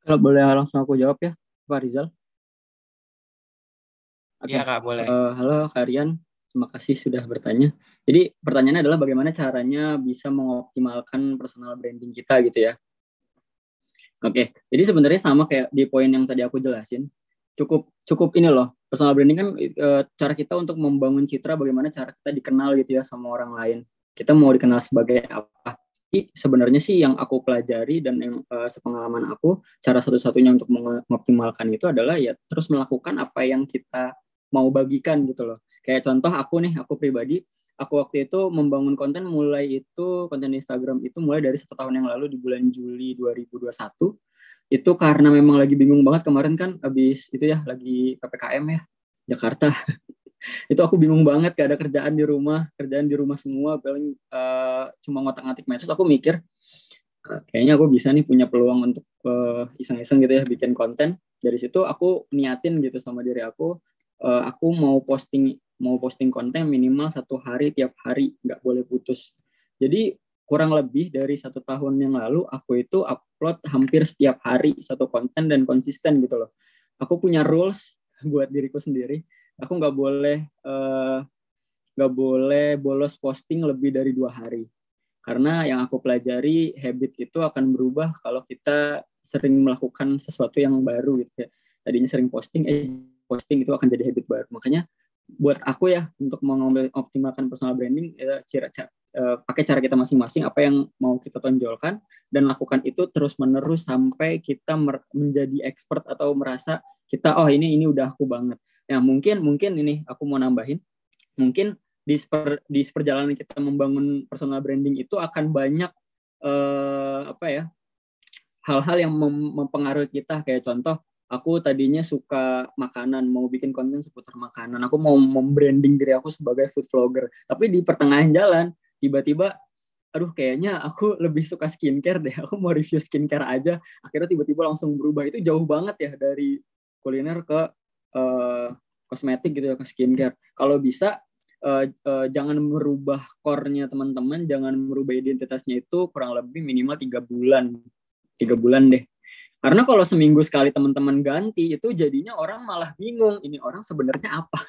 Kalau boleh langsung aku jawab ya, Pak Rizal. Oke, Iya, Kak, boleh. halo Kak Rian, terima kasih sudah bertanya. Jadi pertanyaannya adalah bagaimana caranya bisa mengoptimalkan personal branding kita gitu ya. Oke, jadi sebenarnya sama kayak di poin yang tadi aku jelasin. Cukup cukup ini loh, personal branding kan cara kita untuk membangun citra, bagaimana cara kita dikenal gitu ya sama orang lain. Kita mau dikenal sebagai apa? Jadi sebenarnya sih yang aku pelajari dan yang sepengalaman aku, cara satu-satunya untuk mengoptimalkan itu adalah ya terus melakukan apa yang kita mau bagikan gitu loh. Kayak contoh aku pribadi, aku waktu itu membangun konten konten Instagram itu mulai dari 1 tahun yang lalu di bulan Juli 2021. Itu karena memang lagi bingung banget kemarin kan habis itu ya lagi PPKM ya Jakarta. Itu aku bingung banget gak ada kerjaan di rumah semua, paling cuma ngotak-ngatik medsos. Aku mikir kayaknya aku bisa nih punya peluang untuk iseng-iseng gitu ya bikin konten. Dari situ aku niatin gitu sama diri aku mau posting konten minimal 1 hari tiap hari, nggak boleh putus. Jadi kurang lebih dari 1 tahun yang lalu aku itu upload hampir setiap hari satu konten dan konsisten gitu loh. Aku punya rules buat diriku sendiri. Aku nggak boleh bolos posting lebih dari 2 hari. Karena yang aku pelajari, habit itu akan berubah kalau kita sering melakukan sesuatu yang baru gitu ya. Tadinya sering posting itu akan jadi habit baru. Makanya buat aku ya untuk mengoptimalkan personal branding pakai cara kita masing-masing, apa yang mau kita tonjolkan dan lakukan itu terus-menerus sampai kita menjadi expert atau merasa kita ini udah aku banget. Nah, mungkin ini aku mau nambahin, mungkin di perjalanan kita membangun personal branding itu akan banyak hal-hal yang mempengaruhi kita. Kayak contoh, aku tadinya suka makanan, mau bikin konten seputar makanan, aku mau membranding diri aku sebagai food vlogger, tapi di pertengahan jalan tiba-tiba aduh kayaknya aku lebih suka skincare deh, aku mau review skincare aja, akhirnya tiba-tiba langsung berubah. Itu jauh banget ya dari kuliner ke kosmetik gitu ya, ke skincare. Kalau bisa jangan merubah core-nya teman-teman, jangan merubah identitasnya itu kurang lebih minimal 3 bulan deh. Karena kalau seminggu sekali teman-teman ganti, itu jadinya orang malah bingung, ini orang sebenarnya apa?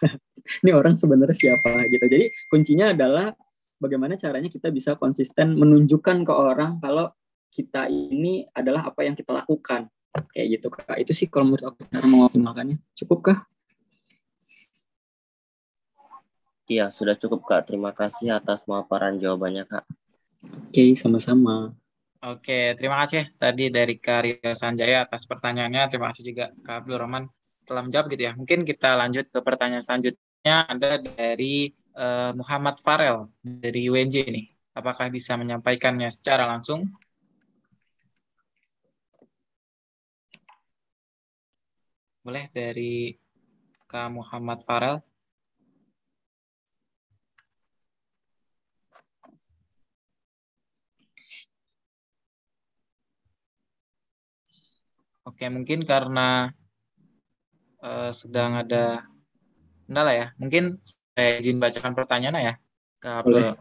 Ini orang sebenarnya siapa gitu. Jadi kuncinya adalah bagaimana caranya kita bisa konsisten menunjukkan ke orang kalau kita ini adalah apa yang kita lakukan. Kayak gitu, Kak. Itu sih kalau menurut aku cara mengoptimalkannya. Cukup, Kak? Iya, sudah cukup Kak. Terima kasih atas pemaparan jawabannya Kak. Oke, sama-sama. Oke, terima kasih tadi dari Kak Ria Sanjaya atas pertanyaannya. Terima kasih juga Kak Abdul Rahman telah menjawab gitu ya. Mungkin kita lanjut ke pertanyaan selanjutnya, ada dari Muhammad Farel dari UNJ ini. Apakah bisa menyampaikannya secara langsung? Boleh dari Kak Muhammad Farel. Oke, mungkin karena sedang ada kendala ya. Mungkin saya izin bacakan pertanyaannya ya, Kak Abdul.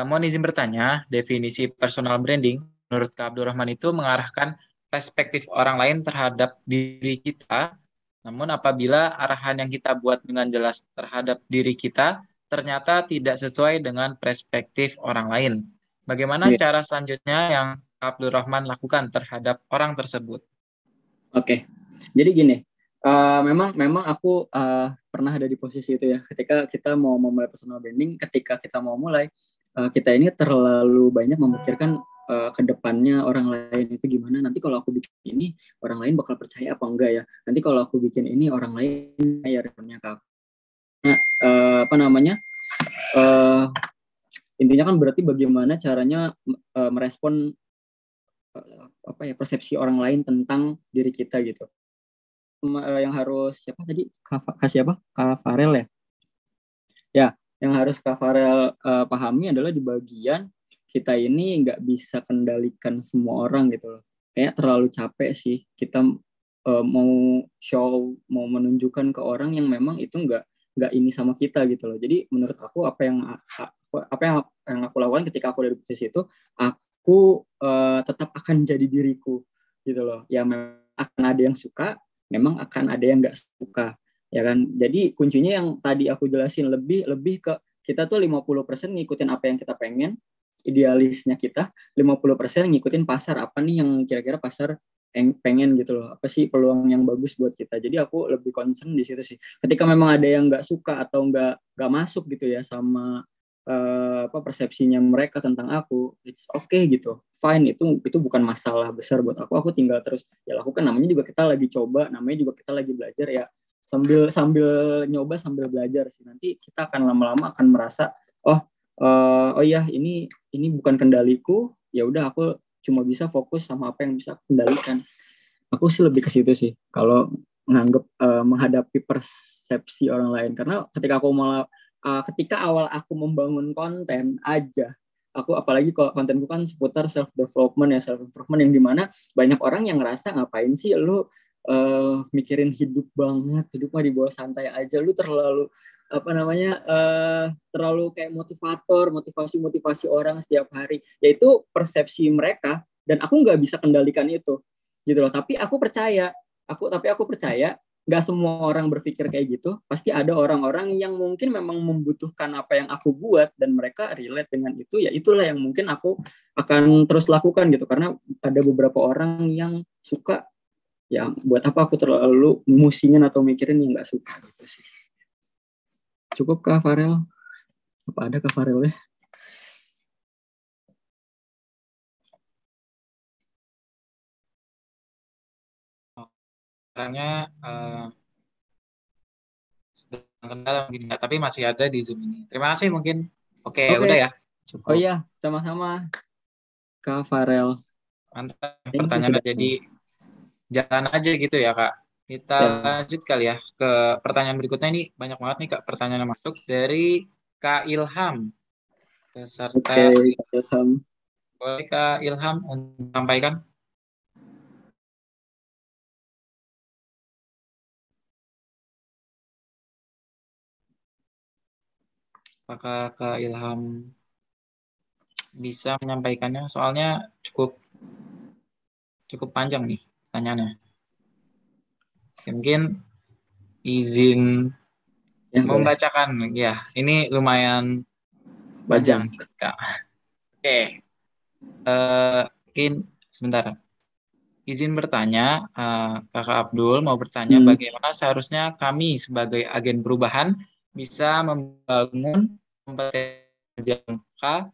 Mohon izin bertanya, definisi personal branding menurut Kak Abdul Rahman itu mengarahkan perspektif orang lain terhadap diri kita. Namun apabila arahan yang kita buat dengan jelas terhadap diri kita ternyata tidak sesuai dengan perspektif orang lain. Bagaimana cara selanjutnya yang Kak Abdul Rahman lakukan terhadap orang tersebut? Oke, jadi gini, memang aku pernah ada di posisi itu ya. Ketika kita mau memulai personal branding, ketika kita mau mulai, kita ini terlalu banyak memikirkan ke depannya orang lain itu gimana. Nanti kalau aku bikin ini, orang lain bakal percaya apa enggak ya. Nanti kalau aku bikin ini, orang lain ya responnya ke aku. Nah, intinya kan berarti bagaimana caranya merespon persepsi orang lain tentang diri kita gitu. Yang harus Kak Farel ya yang harus Kak Farel pahami adalah di bagian kita ini nggak bisa kendalikan semua orang gitu loh. Kayak terlalu capek sih kita mau menunjukkan ke orang yang memang itu nggak ini sama kita gitu loh. Jadi menurut aku apa yang aku lakukan ketika aku dari posisi itu, aku tetap akan jadi diriku gitu loh. Ya akan ada yang suka, memang akan ada yang nggak suka, ya kan? Jadi kuncinya yang tadi aku jelasin lebih ke kita tuh 50% ngikutin apa yang kita pengen, idealisnya kita, 50% ngikutin pasar apa nih yang kira-kira pasar pengen gitu loh, apa sih peluang yang bagus buat kita. Jadi aku lebih concern di situ sih. Ketika memang ada yang nggak suka atau nggak masuk gitu ya sama persepsinya mereka tentang aku, it's okay gitu, fine, itu bukan masalah besar buat aku tinggal terus ya lakukan. Namanya juga kita lagi coba, namanya juga kita lagi belajar ya, sambil nyoba sambil belajar sih. Nanti kita akan lama-lama akan merasa oh iya ini bukan kendaliku, ya udah aku cuma bisa fokus sama apa yang bisa aku kendalikan. Aku sih lebih ke situ sih kalau menghadapi persepsi orang lain. Karena ketika awal aku membangun konten aja, aku apalagi kalau kontenku kan seputar self development ya, self improvement, yang dimana banyak orang yang ngerasa ngapain sih lu mikirin hidup banget, hidup mah dibawa santai aja, lu terlalu terlalu kayak motivasi orang setiap hari. Yaitu persepsi mereka dan aku nggak bisa kendalikan itu gitu loh. Tapi aku percaya nggak semua orang berpikir kayak gitu. Pasti ada orang-orang yang mungkin memang membutuhkan apa yang aku buat dan mereka relate dengan itu. Ya itulah yang mungkin aku akan terus lakukan gitu. Karena ada beberapa orang yang suka, ya buat apa aku terlalu musingin atau mikirin yang nggak suka gitu sih. Cukup Kak Farel? Apa ada Kak Farel ya? Caranya sedang kendala mungkin ya, tapi masih ada di Zoom ini. Terima kasih mungkin. Oke. Udah ya. Cukup. Oh iya, sama-sama Kak Farel. Mantap pertanyaannya, jadi jalan aja gitu ya Kak. Kita lanjut kali ya ke pertanyaan berikutnya. Ini banyak banget nih Kak pertanyaan yang masuk dari Kak Ilham. Peserta Ilham. Boleh Kak Ilham untuk sampaikan. Apakah Kak Ilham bisa menyampaikannya? Soalnya cukup panjang nih pertanyaannya. Mungkin izin membacakan ya. Ini lumayan panjang Kak. Oke. Mungkin sebentar. Izin bertanya, Kakak Abdul mau bertanya bagaimana seharusnya kami sebagai agen perubahan bisa membangun kompetensi jangka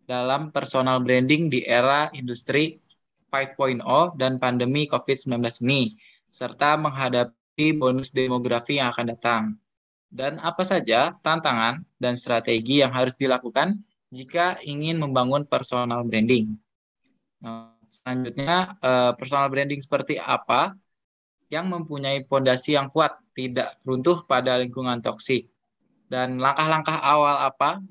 dalam personal branding di era industri 5.0 dan pandemi COVID-19 ini, serta menghadapi bonus demografi yang akan datang. Dan apa saja tantangan dan strategi yang harus dilakukan jika ingin membangun personal branding. Nah, selanjutnya, personal branding seperti apa yang mempunyai fondasi yang kuat, tidak runtuh pada lingkungan toksik. Dan langkah-langkah awal apa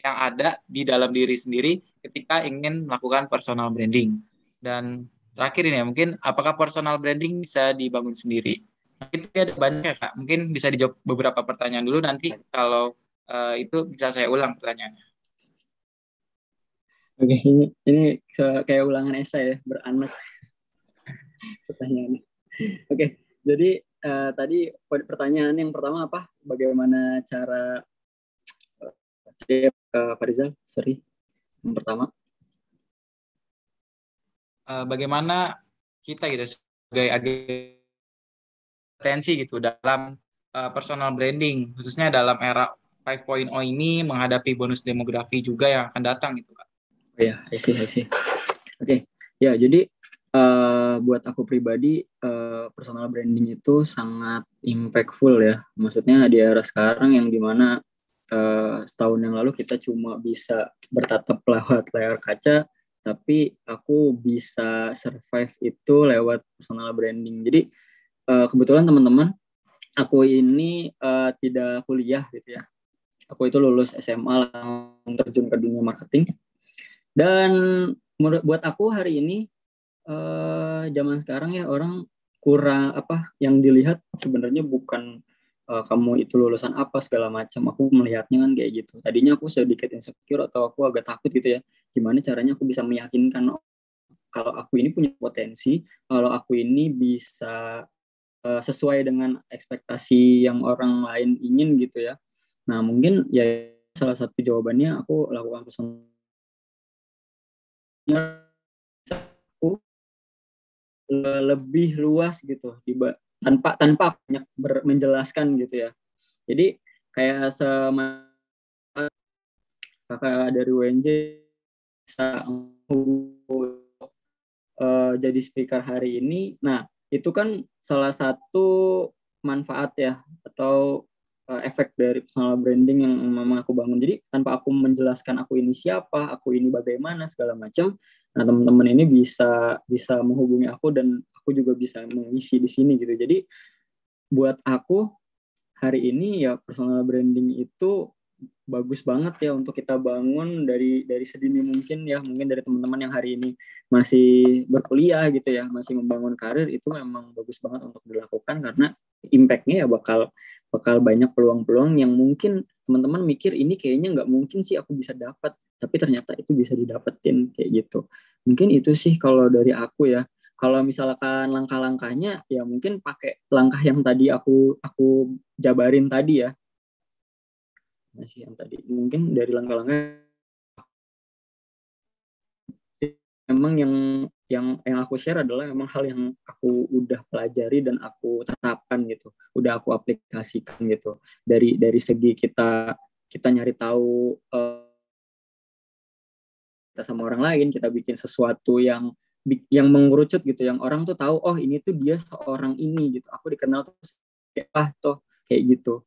yang ada di dalam diri sendiri ketika ingin melakukan personal branding. Dan terakhir ini ya, mungkin apakah personal branding bisa dibangun sendiri? Nah, itu ada banyak ya Kak, mungkin bisa dijawab beberapa pertanyaan dulu, nanti kalau itu bisa saya ulang pertanyaannya. Oke, ini kayak ulangan esai ya, beranak pertanyaannya. Oke, jadi tadi pertanyaan yang pertama apa? Bagaimana cara Pak Rizal, sorry, yang pertama. Bagaimana kita gitu sebagai agen potensi gitu dalam personal branding, khususnya dalam era 5.0 ini menghadapi bonus demografi juga yang akan datang gitu Kak. Oh ya, I see. Oke, ya jadi buat aku pribadi personal branding itu sangat impactful ya. Maksudnya di era sekarang yang dimana setahun yang lalu kita cuma bisa bertatap lewat layar kaca, tapi aku bisa survive itu lewat personal branding. Jadi kebetulan teman-teman, aku ini tidak kuliah gitu ya. Aku itu lulus SMA langsung terjun ke dunia marketing. Dan buat aku hari ini zaman sekarang ya orang kurang yang dilihat sebenarnya bukan kamu itu lulusan apa segala macam. Aku melihatnya kan kayak gitu. Tadinya aku sedikit insecure atau aku agak takut gitu ya. Gimana caranya aku bisa meyakinkan kalau aku ini punya potensi, kalau aku ini bisa sesuai dengan ekspektasi yang orang lain ingin gitu ya. Nah mungkin ya salah satu jawabannya aku lakukan personal aku lebih luas gitu tanpa banyak menjelaskan gitu ya. Jadi kayak kakak dari UNJ bisa jadi speaker hari ini. Nah, itu kan salah satu manfaat ya atau efek dari personal branding yang memang aku bangun. Jadi tanpa aku menjelaskan aku ini siapa, aku ini bagaimana segala macam, nah teman-teman ini bisa menghubungi aku dan aku juga bisa mengisi di sini gitu. Jadi buat aku hari ini ya personal branding itu bagus banget ya untuk kita bangun dari sedini mungkin ya, mungkin dari teman-teman yang hari ini masih berkuliah gitu ya, masih membangun karir, itu memang bagus banget untuk dilakukan karena impact-nya ya bakal banyak peluang-peluang yang mungkin teman-teman mikir ini kayaknya nggak mungkin sih aku bisa dapat, tapi ternyata itu bisa didapetin kayak gitu. Mungkin itu sih kalau dari aku ya. Kalau misalkan langkah-langkahnya ya mungkin pakai langkah yang tadi aku jabarin tadi ya. Masih yang tadi mungkin dari langkah-langkah memang yang aku share adalah memang hal yang aku udah pelajari dan aku terapkan gitu, udah aku aplikasikan gitu dari segi kita nyari tahu kita sama orang lain, kita bikin sesuatu yang mengerucut gitu, yang orang tuh tahu oh ini tuh dia seorang ini gitu, aku dikenal tuh kayak gitu.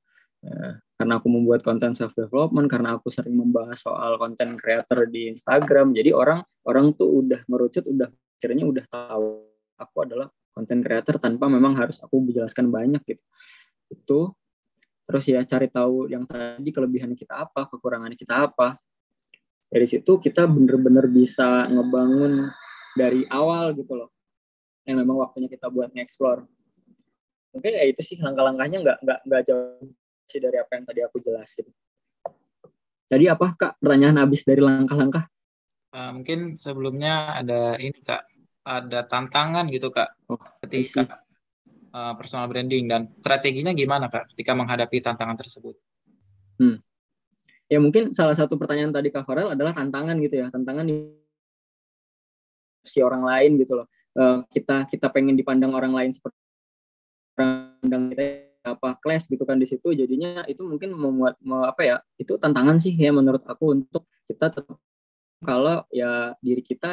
Karena aku membuat konten self development, karena aku sering membahas soal konten creator di Instagram, jadi orang tuh udah merucut, udah akhirnya udah tahu aku adalah konten creator tanpa memang harus aku menjelaskan banyak gitu. Itu terus ya cari tahu yang tadi kelebihan kita apa, kekurangan kita apa. Dari situ kita bener-bener bisa ngebangun dari awal gitu loh. Yang memang waktunya kita buat nge-explore. Mungkin ya itu sih langkah-langkahnya nggak jauh sih dari apa yang tadi aku jelasin. Tadi apa Kak pertanyaan habis dari langkah-langkah? Mungkin sebelumnya ada ini Kak, ada tantangan gitu Kak ketika personal branding dan strateginya gimana Kak ketika menghadapi tantangan tersebut? Ya mungkin salah satu pertanyaan tadi Kak Farel adalah tantangan gitu ya, tantangan si orang lain gitu loh. Kita pengen dipandang orang lain seperti pandang kita apa class gitu kan di situ, jadinya itu mungkin itu tantangan sih ya menurut aku untuk kita tetap kalau ya diri kita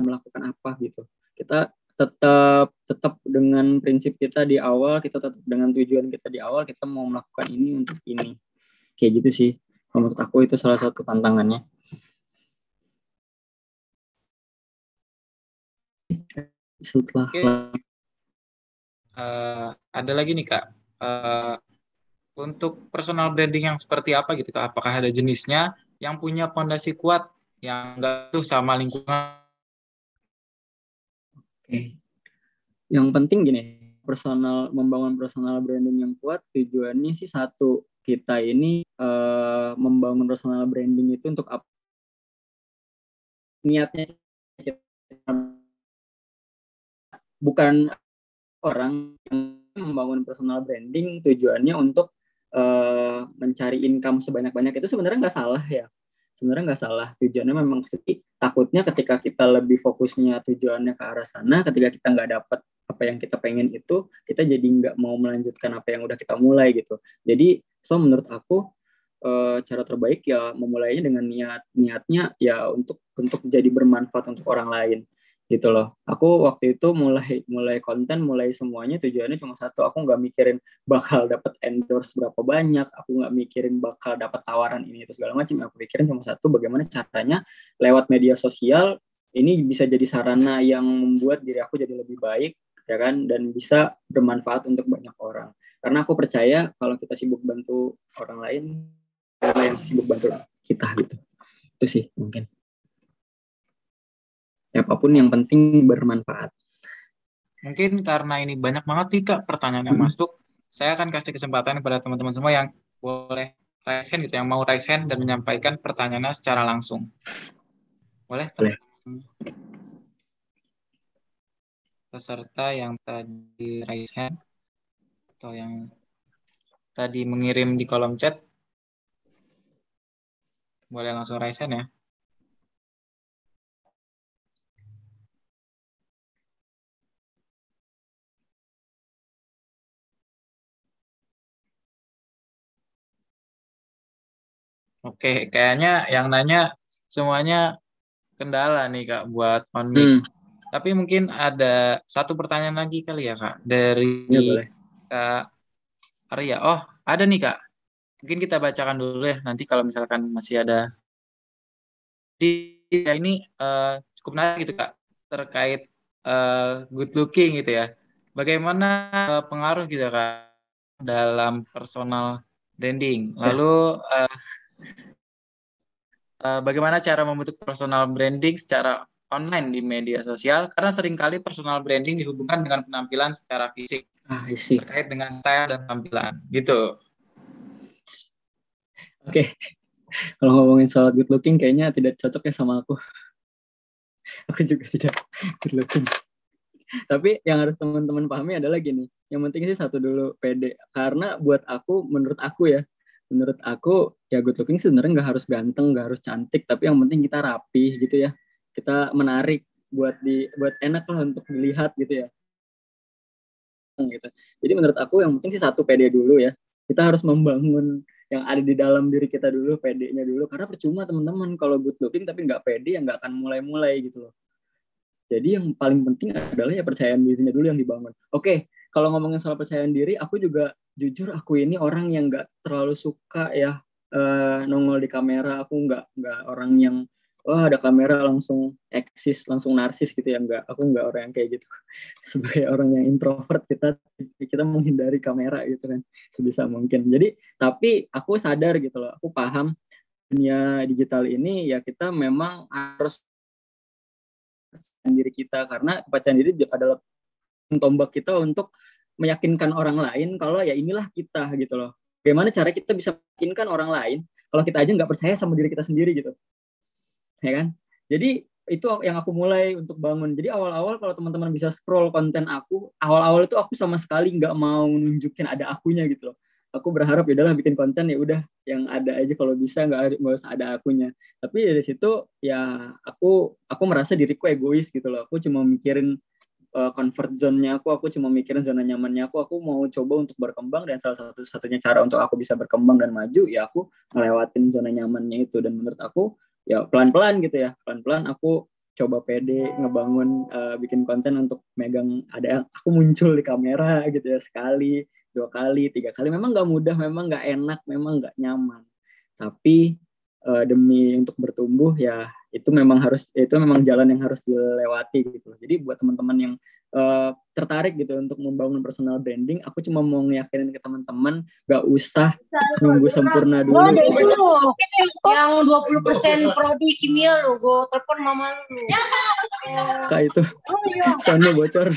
melakukan apa gitu. Kita tetap dengan prinsip kita di awal, kita tetap dengan tujuan kita di awal, kita mau melakukan ini untuk ini. Kayak gitu sih. Menurut aku itu salah satu tantangannya. Setelah ada lagi nih Kak, untuk personal branding yang seperti apa gitu Kak? Apakah ada jenisnya yang punya fondasi kuat, yang enggak tuh sama lingkungan? Oke. Yang penting gini, membangun personal branding yang kuat, tujuannya sih satu, kita ini membangun personal branding itu untuk apa? Niatnya bukan orang yang membangun personal branding tujuannya untuk mencari income sebanyak-banyak, itu sebenarnya nggak salah ya. Sebenarnya nggak salah, tujuannya memang takutnya ketika kita lebih fokusnya tujuannya ke arah sana, ketika kita nggak dapat apa yang kita pengen itu, kita jadi nggak mau melanjutkan apa yang udah kita mulai gitu. Jadi menurut aku cara terbaik ya memulainya dengan niatnya ya untuk jadi bermanfaat untuk orang lain gitu loh. Aku waktu itu mulai konten, mulai semuanya tujuannya cuma satu, aku nggak mikirin bakal dapat endorse berapa banyak, aku nggak mikirin bakal dapat tawaran ini itu segala macam, aku pikirin cuma satu, bagaimana caranya lewat media sosial ini bisa jadi sarana yang membuat diri aku jadi lebih baik ya kan, dan bisa bermanfaat untuk banyak orang. Karena aku percaya kalau kita sibuk bantu orang lain, orang yang sibuk bantu kita gitu. Itu sih mungkin. Apapun yang penting bermanfaat. Mungkin karena ini banyak banget nih Kak pertanyaan yang masuk, saya akan kasih kesempatan kepada teman-teman semua yang boleh raise hand gitu, yang mau raise hand dan menyampaikan pertanyaannya secara langsung. Boleh Boleh. teman-teman peserta yang tadi raise hand atau yang tadi mengirim di kolom chat, boleh langsung raise hand ya. Oke, kayaknya yang nanya semuanya kendala nih Kak buat on mic. Tapi mungkin ada satu pertanyaan lagi kali ya Kak dari Ya, boleh. Kak Arya. Oh, ada nih Kak. Mungkin kita bacakan dulu ya. Nanti kalau misalkan masih ada. Di ya ini cukup menarik gitu Kak terkait good looking gitu ya. Bagaimana pengaruh gitu Kak dalam personal branding. Ya. Lalu bagaimana cara membentuk personal branding secara online di media sosial karena seringkali personal branding dihubungkan dengan penampilan secara fisik Isi. terkait dengan style dan tampilan gitu. Oke. Kalau ngomongin soal good looking kayaknya tidak cocok ya sama aku. Aku juga tidak good looking. Tapi yang harus teman-teman pahami adalah gini, yang penting sih satu dulu pede. Karena buat aku, menurut aku ya good looking sebenarnya nggak harus ganteng, nggak harus cantik, tapi yang penting kita rapi gitu ya. Kita menarik buat enak lah untuk dilihat gitu ya. Gitu. Jadi menurut aku yang penting sih satu pede dulu ya. Kita harus membangun yang ada di dalam diri kita dulu, pedenya dulu. Karena percuma teman-teman kalau good looking tapi nggak pede ya nggak akan mulai-mulai gitu loh. Jadi yang paling penting adalah ya percayaan dirinya dulu yang dibangun. Oke, kalau ngomongin soal percayaan diri, aku juga jujur aku ini orang yang nggak terlalu suka ya nongol di kamera. Aku nggak orang yang wah ada kamera langsung eksis, langsung narsis gitu ya. Aku nggak orang yang kayak gitu. Sebagai orang yang introvert kita menghindari kamera gitu kan sebisa mungkin. Jadi tapi aku sadar gitu loh, aku paham dunia digital ini ya kita memang harus kepercayaan diri kita karena kepercayaan diri adalah tombak kita untuk meyakinkan orang lain kalau ya inilah kita gitu loh. Bagaimana cara kita bisa meyakinkan orang lain kalau kita aja nggak percaya sama diri kita sendiri gitu, ya kan? Jadi itu yang aku mulai untuk bangun. Jadi awal-awal kalau teman-teman bisa scroll konten aku, awal-awal itu aku sama sekali nggak mau nunjukin ada akunya gitu loh. Aku berharap ya udahlah bikin konten ya udah yang ada aja kalau bisa nggak usah ada akunya. Tapi dari situ ya aku merasa diriku egois gitu loh. Aku cuma mikirin comfort zone-nya aku cuma mikirin zona nyamannya aku mau coba untuk berkembang dan salah satu-satunya cara untuk aku bisa berkembang dan maju ya aku ngelewatin zona nyamannya itu dan menurut aku ya pelan-pelan gitu ya pelan-pelan aku coba pede ngebangun bikin konten untuk megang ada aku muncul di kamera gitu ya sekali 2 kali 3 kali memang nggak mudah memang nggak enak memang nggak nyaman tapi demi untuk bertumbuh ya itu memang jalan yang harus dilewati gitu. Jadi buat teman-teman yang tertarik gitu untuk membangun personal branding, aku cuma mau ngeyakinin ke teman-teman gak usah nunggu sempurna dulu. Yang 20% prodi kimia lo, gue telepon mama lu. Kak itu soundnya bocor.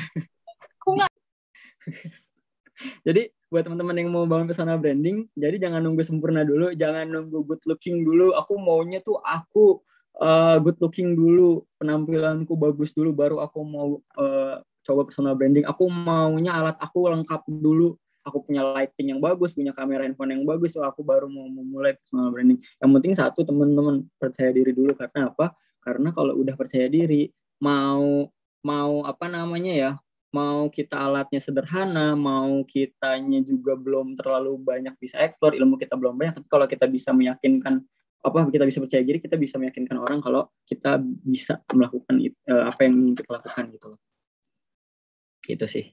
Jadi buat teman-teman yang mau bangun personal branding, jadi jangan nunggu sempurna dulu, jangan nunggu good looking dulu. Aku maunya tuh aku good looking dulu, penampilanku bagus dulu, baru aku mau coba personal branding. Aku maunya alat aku lengkap dulu. Aku punya lighting yang bagus, punya kamera handphone yang bagus, so aku baru mau memulai personal branding. Yang penting satu teman-teman percaya diri dulu karena apa? Karena kalau udah percaya diri, mau apa namanya ya? Mau kita alatnya sederhana, mau kitanya juga belum terlalu banyak bisa eksplor, ilmu kita belum banyak, tapi kalau kita bisa meyakinkan kita bisa percaya diri, kita bisa meyakinkan orang kalau kita bisa melakukan apa yang ingin kita lakukan gitu loh. Gitu sih.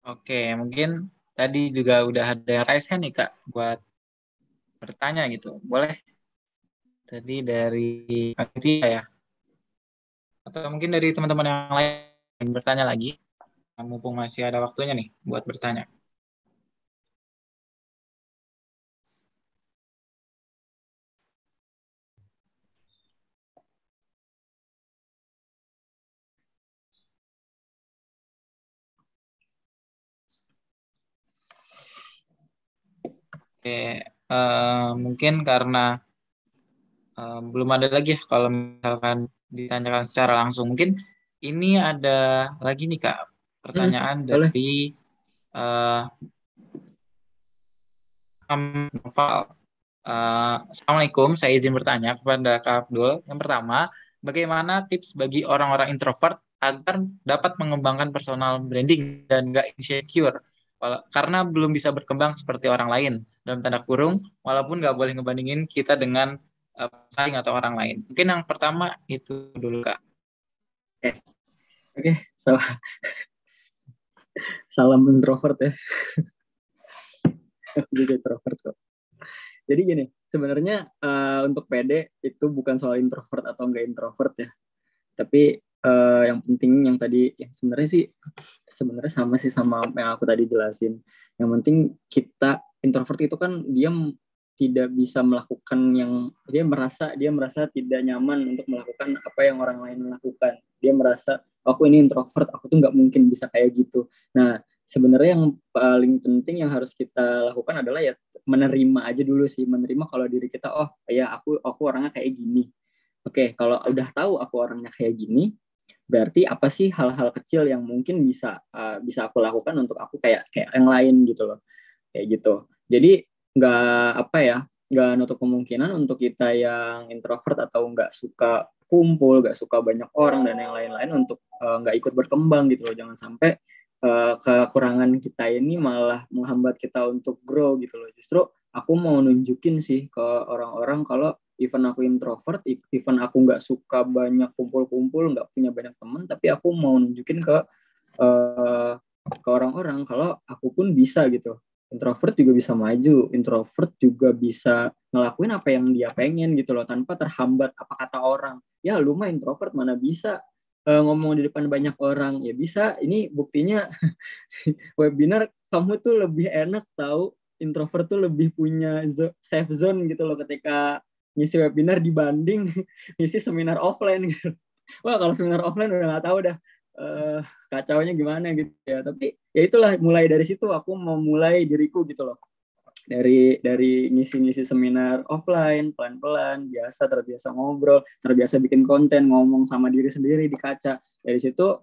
Oke, mungkin tadi juga udah ada yang raise hand nih Kak buat bertanya gitu. Boleh? Tadi dari Tia ya. Atau mungkin dari teman-teman yang lain yang bertanya lagi. Mumpung masih ada waktunya nih buat bertanya. Oke, mungkin karena belum ada lagi ya kalau misalkan ditanyakan secara langsung. Mungkin ini ada lagi nih Kak pertanyaan boleh. dari Noval. Assalamualaikum, saya izin bertanya kepada Kak Abdul. Yang pertama, bagaimana tips bagi orang-orang introvert agar dapat mengembangkan personal branding dan nggak insecure? Karena belum bisa berkembang seperti orang lain, dalam tanda kurung, walaupun nggak boleh ngebandingin kita dengan pesaing atau orang lain. Mungkin yang pertama itu dulu, Kak. Oke, salam introvert ya. Aku juga introvert kok. Jadi gini, sebenarnya untuk pede itu bukan soal introvert atau enggak introvert ya. Tapi yang penting yang tadi, yang sebenarnya sama sih sama yang aku tadi jelasin. Yang penting kita introvert itu kan dia tidak bisa melakukan yang dia merasa tidak nyaman untuk melakukan apa yang orang lain lakukan. Dia merasa aku ini introvert, aku tuh nggak mungkin bisa kayak gitu. Nah, sebenarnya yang paling penting yang harus kita lakukan adalah ya menerima aja dulu sih, menerima kalau diri kita, oh ya aku orangnya kayak gini. Oke, kalau udah tahu aku orangnya kayak gini, berarti apa sih hal-hal kecil yang mungkin bisa aku lakukan untuk aku kayak yang lain gitu loh, kayak gitu. Jadi nggak nutup kemungkinan untuk kita yang introvert atau nggak suka kumpul, nggak suka banyak orang dan yang lain-lain untuk nggak ikut berkembang gitu loh. Jangan sampai kekurangan kita ini malah menghambat kita untuk grow gitu loh. Justru aku mau nunjukin sih ke orang-orang kalau even aku introvert, even aku nggak suka banyak kumpul-kumpul, nggak punya banyak teman, tapi aku mau nunjukin ke orang-orang kalau aku pun bisa gitu. Introvert juga bisa maju, introvert juga bisa ngelakuin apa yang dia pengen gitu loh, tanpa terhambat apa kata orang. Ya lu mah introvert mana bisa ngomong di depan banyak orang. Ya bisa, ini buktinya webinar kamu tuh lebih enak tahu, introvert tuh lebih punya safe zone gitu loh ketika ngisi webinar dibanding ngisi seminar offline gitu. Wah kalau seminar offline udah nggak tahu dah kacaunya gimana gitu ya. Tapi ya itulah, mulai dari situ aku mau mulai diriku gitu loh. Dari ngisi-ngisi seminar offline, pelan-pelan, terbiasa ngobrol, terbiasa bikin konten, ngomong sama diri sendiri di kaca. Dari situ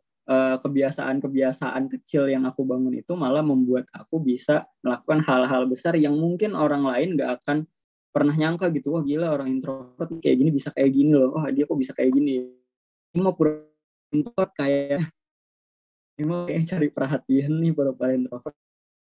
kebiasaan-kebiasaan kecil yang aku bangun itu malah membuat aku bisa melakukan hal-hal besar yang mungkin orang lain gak akan pernah nyangka gitu. Wah gila, orang introvert kayak gini bisa kayak gini loh. Wah dia kok bisa kayak gini. Ini mau pura introvert kayak cari perhatian nih para introvert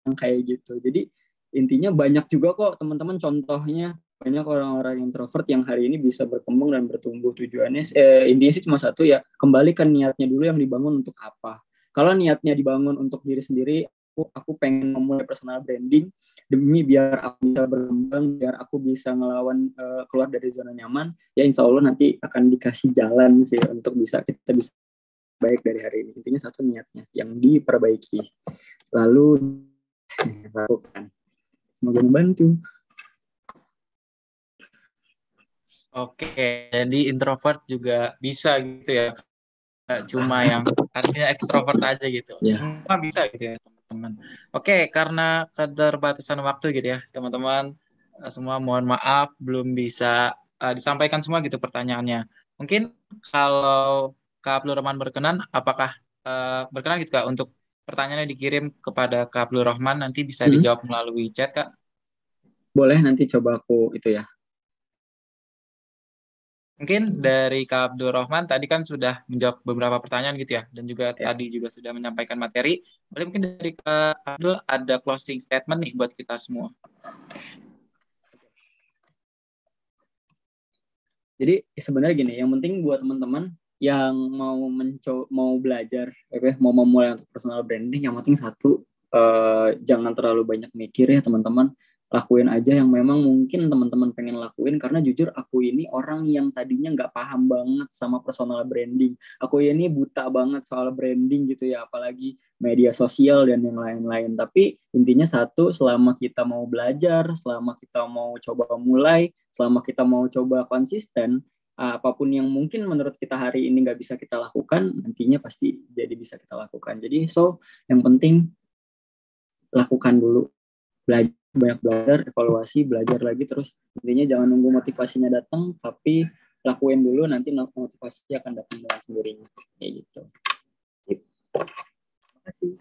yang kayak gitu. Jadi intinya banyak juga kok teman-teman contohnya, banyak orang-orang introvert yang hari ini bisa berkembang dan bertumbuh. Tujuannya intinya sih cuma satu ya, kembalikan niatnya dulu yang dibangun untuk apa. Kalau niatnya dibangun untuk diri sendiri, aku pengen memulai personal branding demi biar aku bisa berkembang, biar aku bisa ngelawan keluar dari zona nyaman, ya insya Allah nanti akan dikasih jalan sih untuk kita bisa baik dari hari ini. Intinya satu, niatnya yang diperbaiki, lalu lakukan. Semoga membantu. Oke, jadi introvert juga bisa gitu ya, nggak cuma yang artinya ekstrovert aja gitu. Semua bisa gitu ya teman-teman. Oke, karena keterbatasan waktu gitu ya teman-teman, semua mohon maaf belum bisa disampaikan semua gitu pertanyaannya. Mungkin kalau Kak Abdul Rahman berkenan, apakah berkenan gitu Kak untuk pertanyaannya dikirim kepada Kak Abdul Rahman, nanti bisa dijawab melalui chat Kak? Boleh, nanti coba aku itu ya. Mungkin dari Kak Abdul Rahman tadi kan sudah menjawab beberapa pertanyaan gitu ya, dan juga tadi juga sudah menyampaikan materi. Boleh mungkin dari Kak Abdul ada closing statement nih buat kita semua. Jadi sebenarnya gini, yang penting buat teman-teman yang mau belajar, mau memulai untuk personal branding, yang penting satu, jangan terlalu banyak mikir ya teman-teman. Lakuin aja yang memang mungkin teman-teman pengen lakuin, karena jujur aku ini orang yang tadinya nggak paham banget sama personal branding. Aku ini buta banget soal branding gitu ya, apalagi media sosial dan yang lain-lain. Tapi intinya satu, selama kita mau belajar, selama kita mau coba mulai, selama kita mau coba konsisten, apapun yang mungkin menurut kita hari ini nggak bisa kita lakukan, nantinya pasti jadi bisa kita lakukan. Jadi yang penting lakukan dulu, belajar banyak belajar, evaluasi, belajar lagi, terus intinya jangan nunggu motivasinya datang, tapi lakuin dulu, nanti motivasi akan datang dengan sendirinya, kayak gitu. Terima kasih.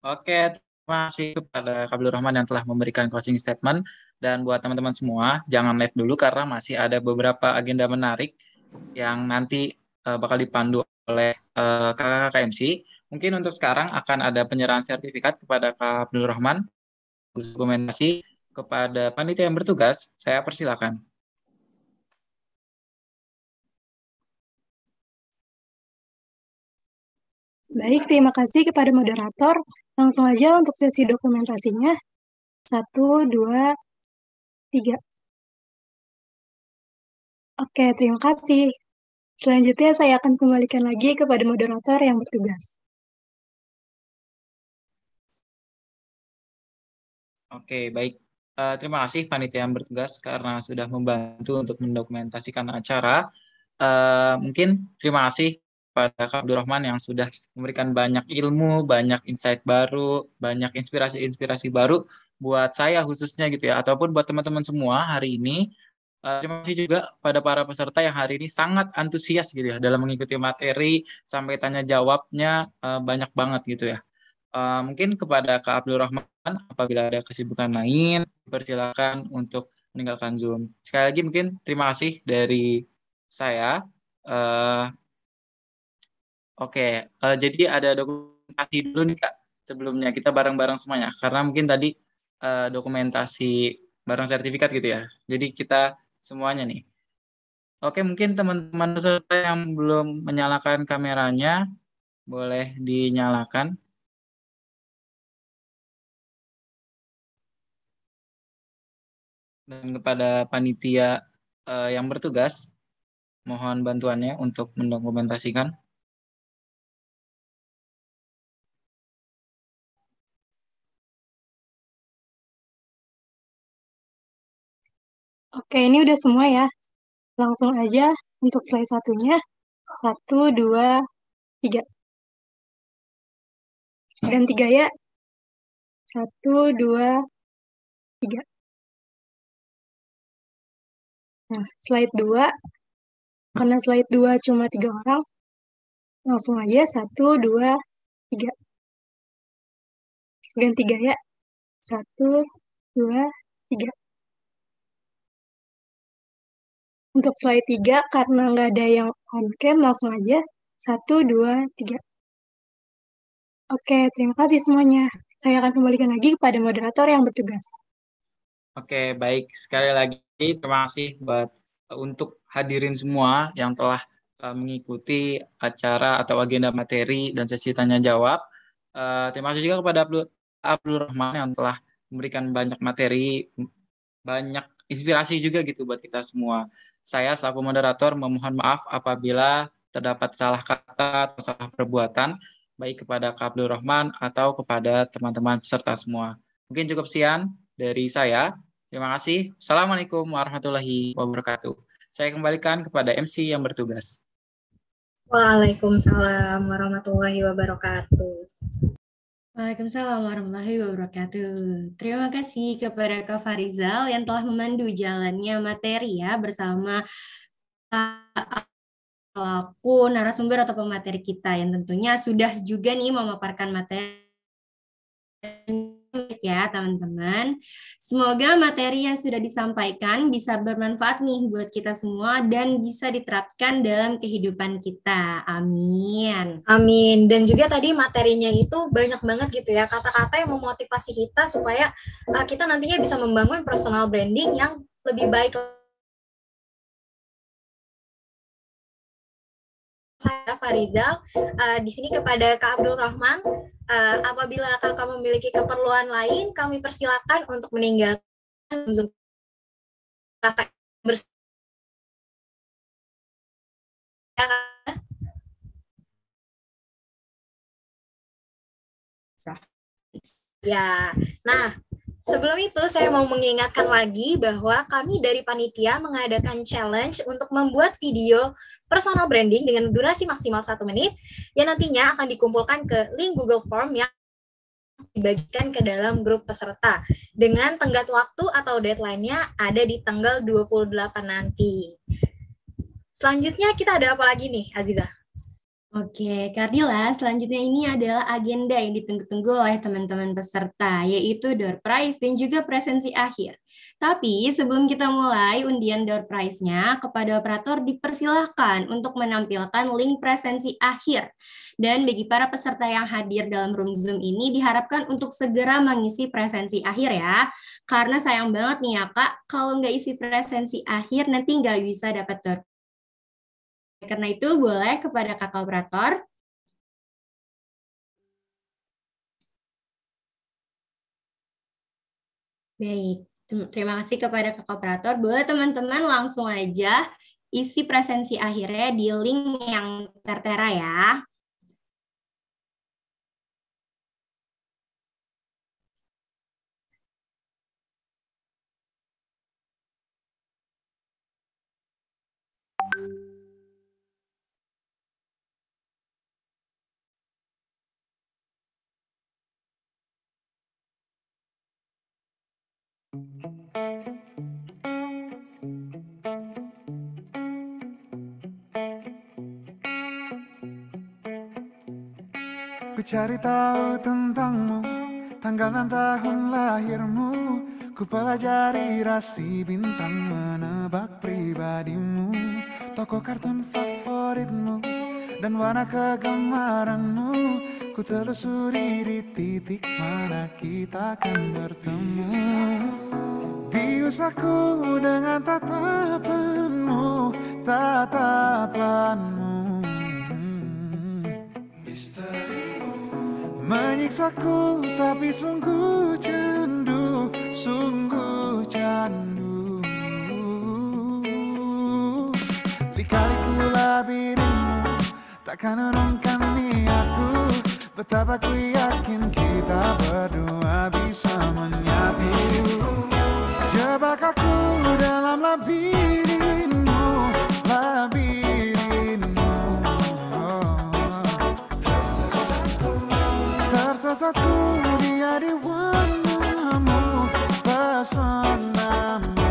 Oke, terima kasih kepada Kak Abdul Rahman yang telah memberikan closing statement. Dan buat teman-teman semua, jangan live dulu karena masih ada beberapa agenda menarik yang nanti bakal dipandu oleh kakak KMC. Mungkin untuk sekarang akan ada penyerahan sertifikat kepada Kak Abdul Rahman, dokumentasi kepada panitia yang bertugas. Saya persilakan. Baik, terima kasih kepada moderator. Langsung aja untuk sesi dokumentasinya. 1, 2, 3. Oke, terima kasih. Selanjutnya saya akan kembalikan lagi kepada moderator yang bertugas. Oke, baik. Terima kasih panitia yang bertugas karena sudah membantu untuk mendokumentasikan acara. Mungkin terima kasih pada Kak Abdul Rahman yang sudah memberikan banyak ilmu, banyak insight baru, banyak inspirasi-inspirasi baru buat saya khususnya gitu ya, ataupun buat teman-teman semua hari ini. Terima kasih juga pada para peserta yang hari ini sangat antusias gitu ya dalam mengikuti materi, sampai tanya jawabnya banyak banget gitu ya. Mungkin kepada Kak Abdul Rahman, apabila ada kesibukan lain, persilakan untuk meninggalkan Zoom. Sekali lagi mungkin terima kasih dari saya. Oke, jadi ada dokumentasi dulu nih Kak, sebelumnya kita bareng-bareng semuanya. Karena mungkin tadi dokumentasi bareng sertifikat gitu ya. Jadi kita semuanya nih. Oke, mungkin teman-teman peserta yang belum menyalakan kameranya, boleh dinyalakan. Dan kepada panitia yang bertugas, mohon bantuannya untuk mendokumentasikan. Oke, ini udah semua ya. Langsung aja untuk slide satunya. 1, 2, 3. Dan 3 ya. 1, 2, 3. Nah, slide 2. Karena slide 2 cuma 3 orang, langsung aja 1, 2, 3. Dan 3 ya. 1, 2, 3. Untuk slide 3, karena nggak ada yang on cam, langsung aja 1, 2, 3. Oke, terima kasih semuanya. Saya akan kembalikan lagi kepada moderator yang bertugas. Oke, baik. Sekali lagi terima kasih untuk hadirin semua yang telah mengikuti acara atau agenda materi dan sesi tanya jawab. Terima kasih juga kepada Abdul Rahman yang telah memberikan banyak materi, banyak inspirasi juga gitu buat kita semua. Saya selaku moderator memohon maaf apabila terdapat salah kata atau salah perbuatan, baik kepada Kak Abdul Rahman atau kepada teman-teman peserta semua. Mungkin cukup sekian dari saya. Terima kasih. Assalamualaikum warahmatullahi wabarakatuh. Saya kembalikan kepada MC yang bertugas. Waalaikumsalam warahmatullahi wabarakatuh. Waalaikumsalam warahmatullahi wabarakatuh. Terima kasih kepada Kak Farizal yang telah memandu jalannya materi ya bersama pelaku narasumber atau pemateri kita yang tentunya sudah juga nih memaparkan materi ya teman-teman. Semoga materi yang sudah disampaikan bisa bermanfaat nih buat kita semua dan bisa diterapkan dalam kehidupan kita. Amin. Amin. Dan juga tadi materinya itu banyak banget gitu ya, kata-kata yang memotivasi kita supaya kita nantinya bisa membangun personal branding yang lebih baik. Saya Farizal, di sini kepada Kak Abdul Rahman, apabila kakak memiliki keperluan lain, kami persilakan untuk meninggalkan Zoom kakak bersama. Ya, nah sebelum itu saya mau mengingatkan lagi bahwa kami dari panitia mengadakan challenge untuk membuat video personal branding dengan durasi maksimal 1 menit yang nantinya akan dikumpulkan ke link Google Form yang dibagikan ke dalam grup peserta dengan tenggat waktu atau deadline-nya ada di tanggal 28 nanti. Selanjutnya kita ada apa lagi nih, Aziza? Oke, Kardila, selanjutnya ini adalah agenda yang ditunggu-tunggu oleh teman-teman peserta, yaitu door prize dan juga presensi akhir. Tapi sebelum kita mulai undian door prize-nya, kepada operator dipersilahkan untuk menampilkan link presensi akhir. Dan bagi para peserta yang hadir dalam room Zoom ini diharapkan untuk segera mengisi presensi akhir ya. Karena sayang banget nih ya Kak, kalau nggak isi presensi akhir nanti nggak bisa dapat door prize. Karena itu boleh kepada kakak operator. Baik, terima kasih kepada kakak operator. Boleh teman-teman langsung aja isi presensi akhirnya di link yang tertera ya. Ku cari tahu tentangmu, tanggal dan tahun lahirmu. Ku pelajari rasi bintang, menebak pribadimu, tokoh kartun favoritmu, dan warna kegemaranmu. Ku telusuri di titik mana kita akan bertemu. Bius aku dengan tatapanmu, tatapanmu. Menyiksaku tapi sungguh candu, sungguh candu. Lika-liku labirintmu takkan urungkan niatku. Betapa ku yakin kita berdua bisa menyatu. Jebak aku dalam labirinmu, labirinmu. Tersesatku dia di warnamu, pesonamu.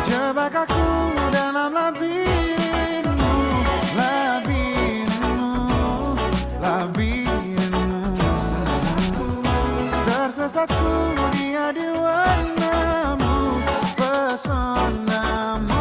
Jebak aku dalam labirinmu, labirinmu, labirinmu. Tersesatku dia di warnamu, pesonamu.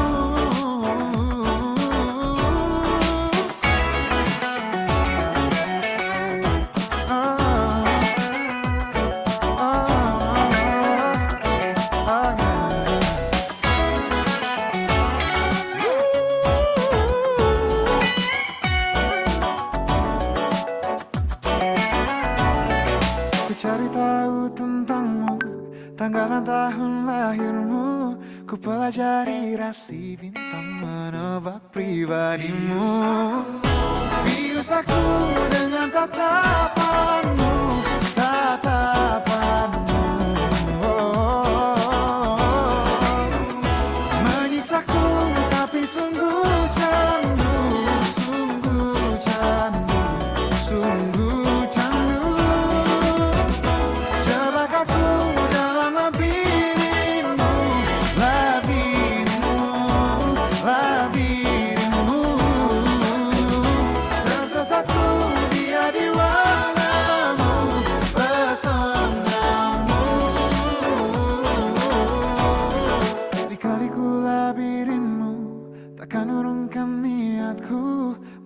Cari tahu tentangmu, tanggal dan tahun lahirmu. Ku pelajari rasi bintang, menebak pribadimu. Bius aku dengan tatapanmu, tatapanmu. Menyiksaku tapi sungguh candu, sungguh candu, sungguh candu.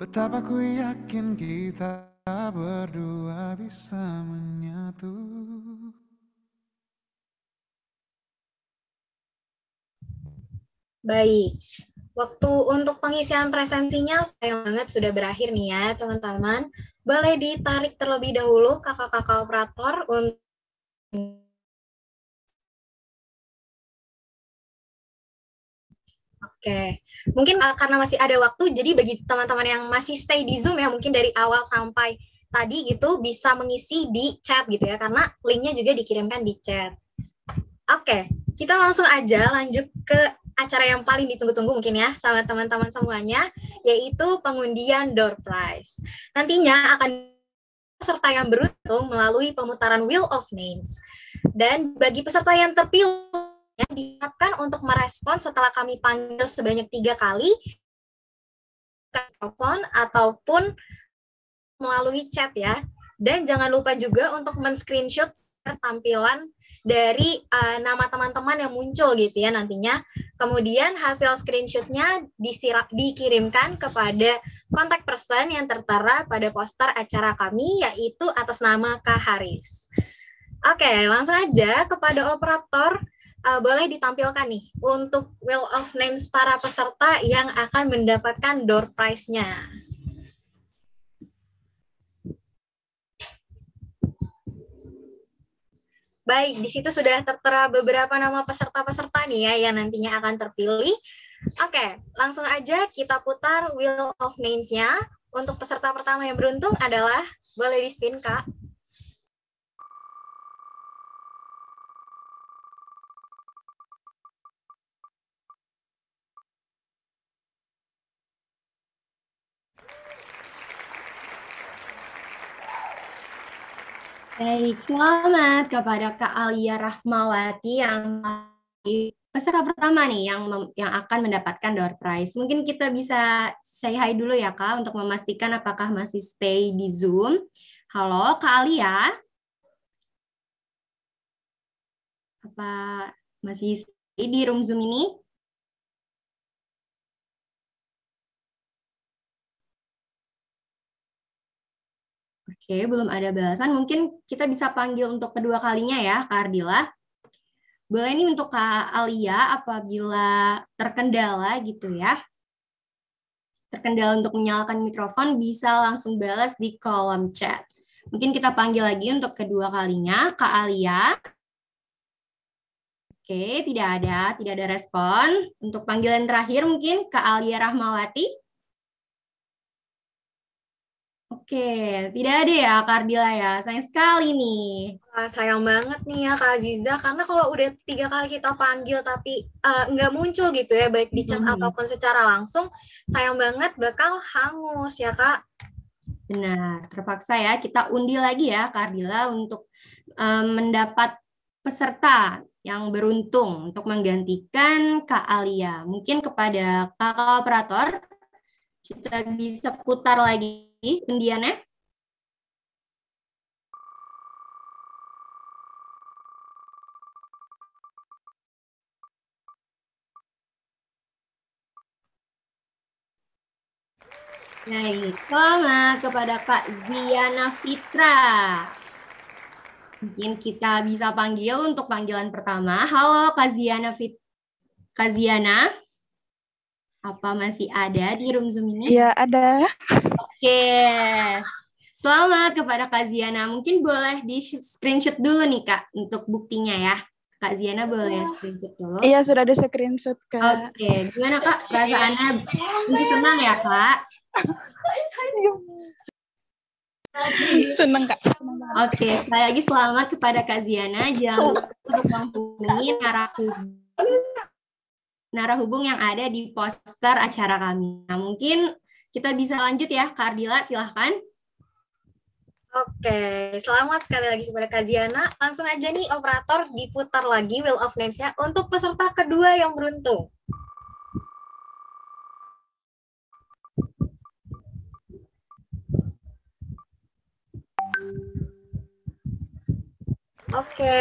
Betapa ku yakin kita berdua bisa menyatu. Baik, waktu untuk pengisian presensinya sayang banget sudah berakhir nih ya teman-teman. Boleh ditarik terlebih dahulu kakak-kakak operator untuk Oke, mungkin karena masih ada waktu, jadi bagi teman-teman yang masih stay di Zoom ya, mungkin dari awal sampai tadi gitu, bisa mengisi di chat gitu ya, karena linknya juga dikirimkan di chat. Oke, kita langsung aja lanjut ke acara yang paling ditunggu-tunggu mungkin ya, sama teman-teman semuanya, yaitu pengundian door prize. Nantinya akan peserta yang beruntung melalui pemutaran Wheel of Names. Dan bagi peserta yang terpilih, diharapkan untuk merespon setelah kami panggil sebanyak 3 kali, telepon ataupun melalui chat ya. Dan jangan lupa juga untuk men-screenshot tampilan dari nama teman-teman yang muncul gitu ya nantinya. Kemudian hasil screenshotnya dikirimkan kepada kontak person yang tertera pada poster acara kami, yaitu atas nama Kak Haris. Oke, langsung aja kepada operator, boleh ditampilkan nih untuk Wheel of Names para peserta yang akan mendapatkan door prize-nya. Baik, di situ sudah tertera beberapa nama peserta-peserta nih ya yang nantinya akan terpilih. Oke, langsung aja kita putar Wheel of Names-nya. Untuk peserta pertama yang beruntung adalah, boleh di-spin, Kak. Baik, selamat kepada Kak Alia Rahmawati yang peserta pertama nih yang akan mendapatkan door prize. Mungkin kita bisa say hi dulu ya Kak untuk memastikan apakah masih stay di Zoom. Halo Kak Alia. Apa masih stay di room Zoom ini? Oke, belum ada balasan. Mungkin kita bisa panggil untuk kedua kalinya ya, Kak Ardila. Boleh nih untuk Kak Alia apabila terkendala gitu ya. Terkendala untuk menyalakan mikrofon, bisa langsung balas di kolom chat. Mungkin kita panggil lagi untuk kedua kalinya, Kak Alia. Oke, tidak ada respon. Untuk panggilan terakhir mungkin Kak Alia Rahmawati. Oke, tidak ada ya Kak Ardila ya. Sayang sekali nih. Sayang banget nih ya Kak Aziza, karena kalau udah 3 kali kita panggil tapi nggak muncul gitu ya, baik di chat ataupun secara langsung, sayang banget bakal hangus ya Kak. Benar, terpaksa ya kita undi lagi ya Kak Ardila untuk mendapat peserta yang beruntung untuk menggantikan Kak Alia. Mungkin kepada Kakak Operator, kita bisa putar lagi undiannya. Baik, selamat kepada Kak Ziana Fitra. Mungkin kita bisa panggil untuk panggilan pertama. Halo Kak Ziana Kak Ziana. Apa masih ada di room Zoom ini? Iya, ada. Oke. Selamat kepada Kak Ziana. Mungkin boleh di-screenshot dulu nih, Kak, untuk buktinya ya. Kak Ziana boleh screenshot dulu. Iya, sudah ada screenshot, Kak. Oke. Gimana, Kak? Perasaannya mungkin senang ya, Kak? Senang, Kak. Oke. Sekali lagi selamat kepada Kak Ziana. Jangan lupa untuk menghubungi narahubung yang ada di poster acara kami. Nah, mungkin kita bisa lanjut ya, Kak Ardila, silahkan. Oke, selamat sekali lagi kepada Kak Ziana. Langsung aja nih operator diputar lagi Wheel of Names-nya untuk peserta kedua yang beruntung. Oke,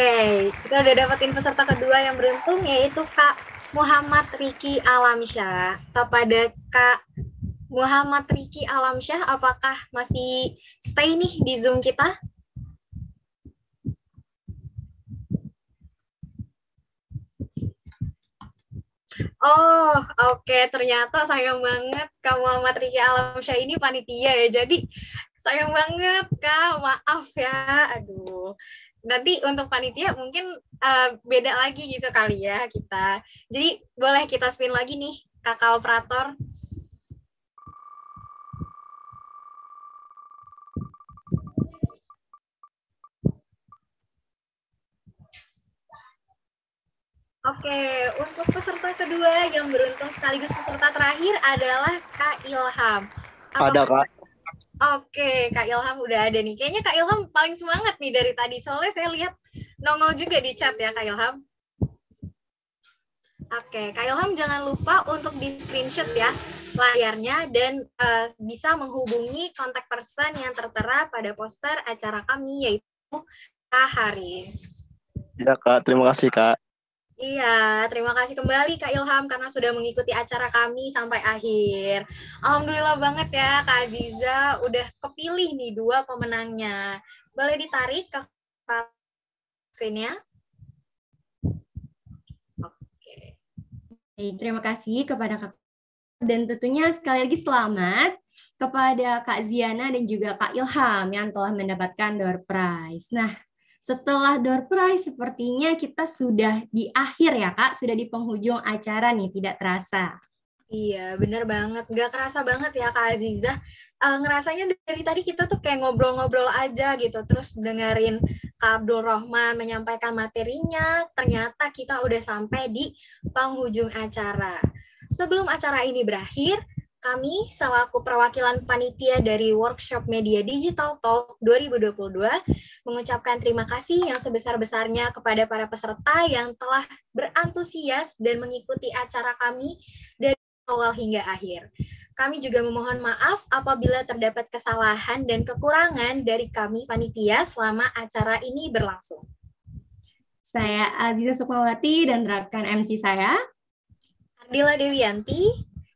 kita udah dapetin peserta kedua yang beruntung, yaitu Kak Muhammad Riki Alamsyah. Kepada Kak Muhammad Riki Alamsyah, apakah masih stay nih di Zoom kita? Oh, oke. Ternyata sayang banget Kak Muhammad Riki Alamsyah ini panitia ya. Jadi sayang banget Kak, maaf ya. Aduh. Nanti untuk panitia mungkin beda lagi gitu kali ya kita. Jadi boleh kita spin lagi nih Kakak operator. Oke, Oke, untuk peserta kedua yang beruntung sekaligus peserta terakhir adalah Kak Ilham. Ada, Kak. Oke, Kak Ilham udah ada nih. Kayaknya Kak Ilham paling semangat nih dari tadi. Soalnya saya lihat nongol juga di chat ya, Kak Ilham. Oke, Kak Ilham jangan lupa untuk di screenshot ya layarnya dan bisa menghubungi kontak person yang tertera pada poster acara kami, yaitu Kak Haris. Ya, Kak. Terima kasih, Kak. Iya, terima kasih kembali Kak Ilham karena sudah mengikuti acara kami sampai akhir. Alhamdulillah banget ya Kak Aziza udah kepilih nih 2 pemenangnya. Boleh ditarik ke screen-nya? Terima kasih kepada Kak dan tentunya sekali lagi selamat kepada Kak Ziana dan juga Kak Ilham yang telah mendapatkan door prize. Nah, setelah door prize sepertinya kita sudah di akhir ya Kak, sudah di penghujung acara nih, tidak terasa. Iya, bener banget. Nggak kerasa banget ya Kak Aziza. Ngerasanya dari tadi kita tuh kayak ngobrol-ngobrol aja gitu, terus dengerin Kak Abdul Rahman menyampaikan materinya, ternyata kita udah sampai di penghujung acara. Sebelum acara ini berakhir, kami selaku perwakilan panitia dari Workshop Media Digital Talk 2022 mengucapkan terima kasih yang sebesar-besarnya kepada para peserta yang telah berantusias dan mengikuti acara kami dari awal hingga akhir. Kami juga memohon maaf apabila terdapat kesalahan dan kekurangan dari kami panitia selama acara ini berlangsung. Saya Aziza Sukmawati dan rekan MC saya, Ardila Dewianti,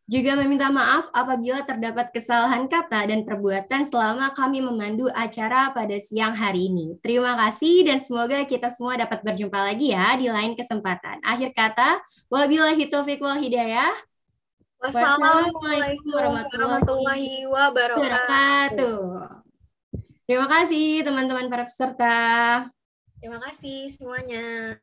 juga meminta maaf apabila terdapat kesalahan kata dan perbuatan selama kami memandu acara pada siang hari ini. Terima kasih dan semoga kita semua dapat berjumpa lagi ya di lain kesempatan. Akhir kata, wabillahi taufiq wal hidayah. Wassalamualaikum warahmatullahi wabarakatuh. Terima kasih teman-teman para peserta. Terima kasih semuanya.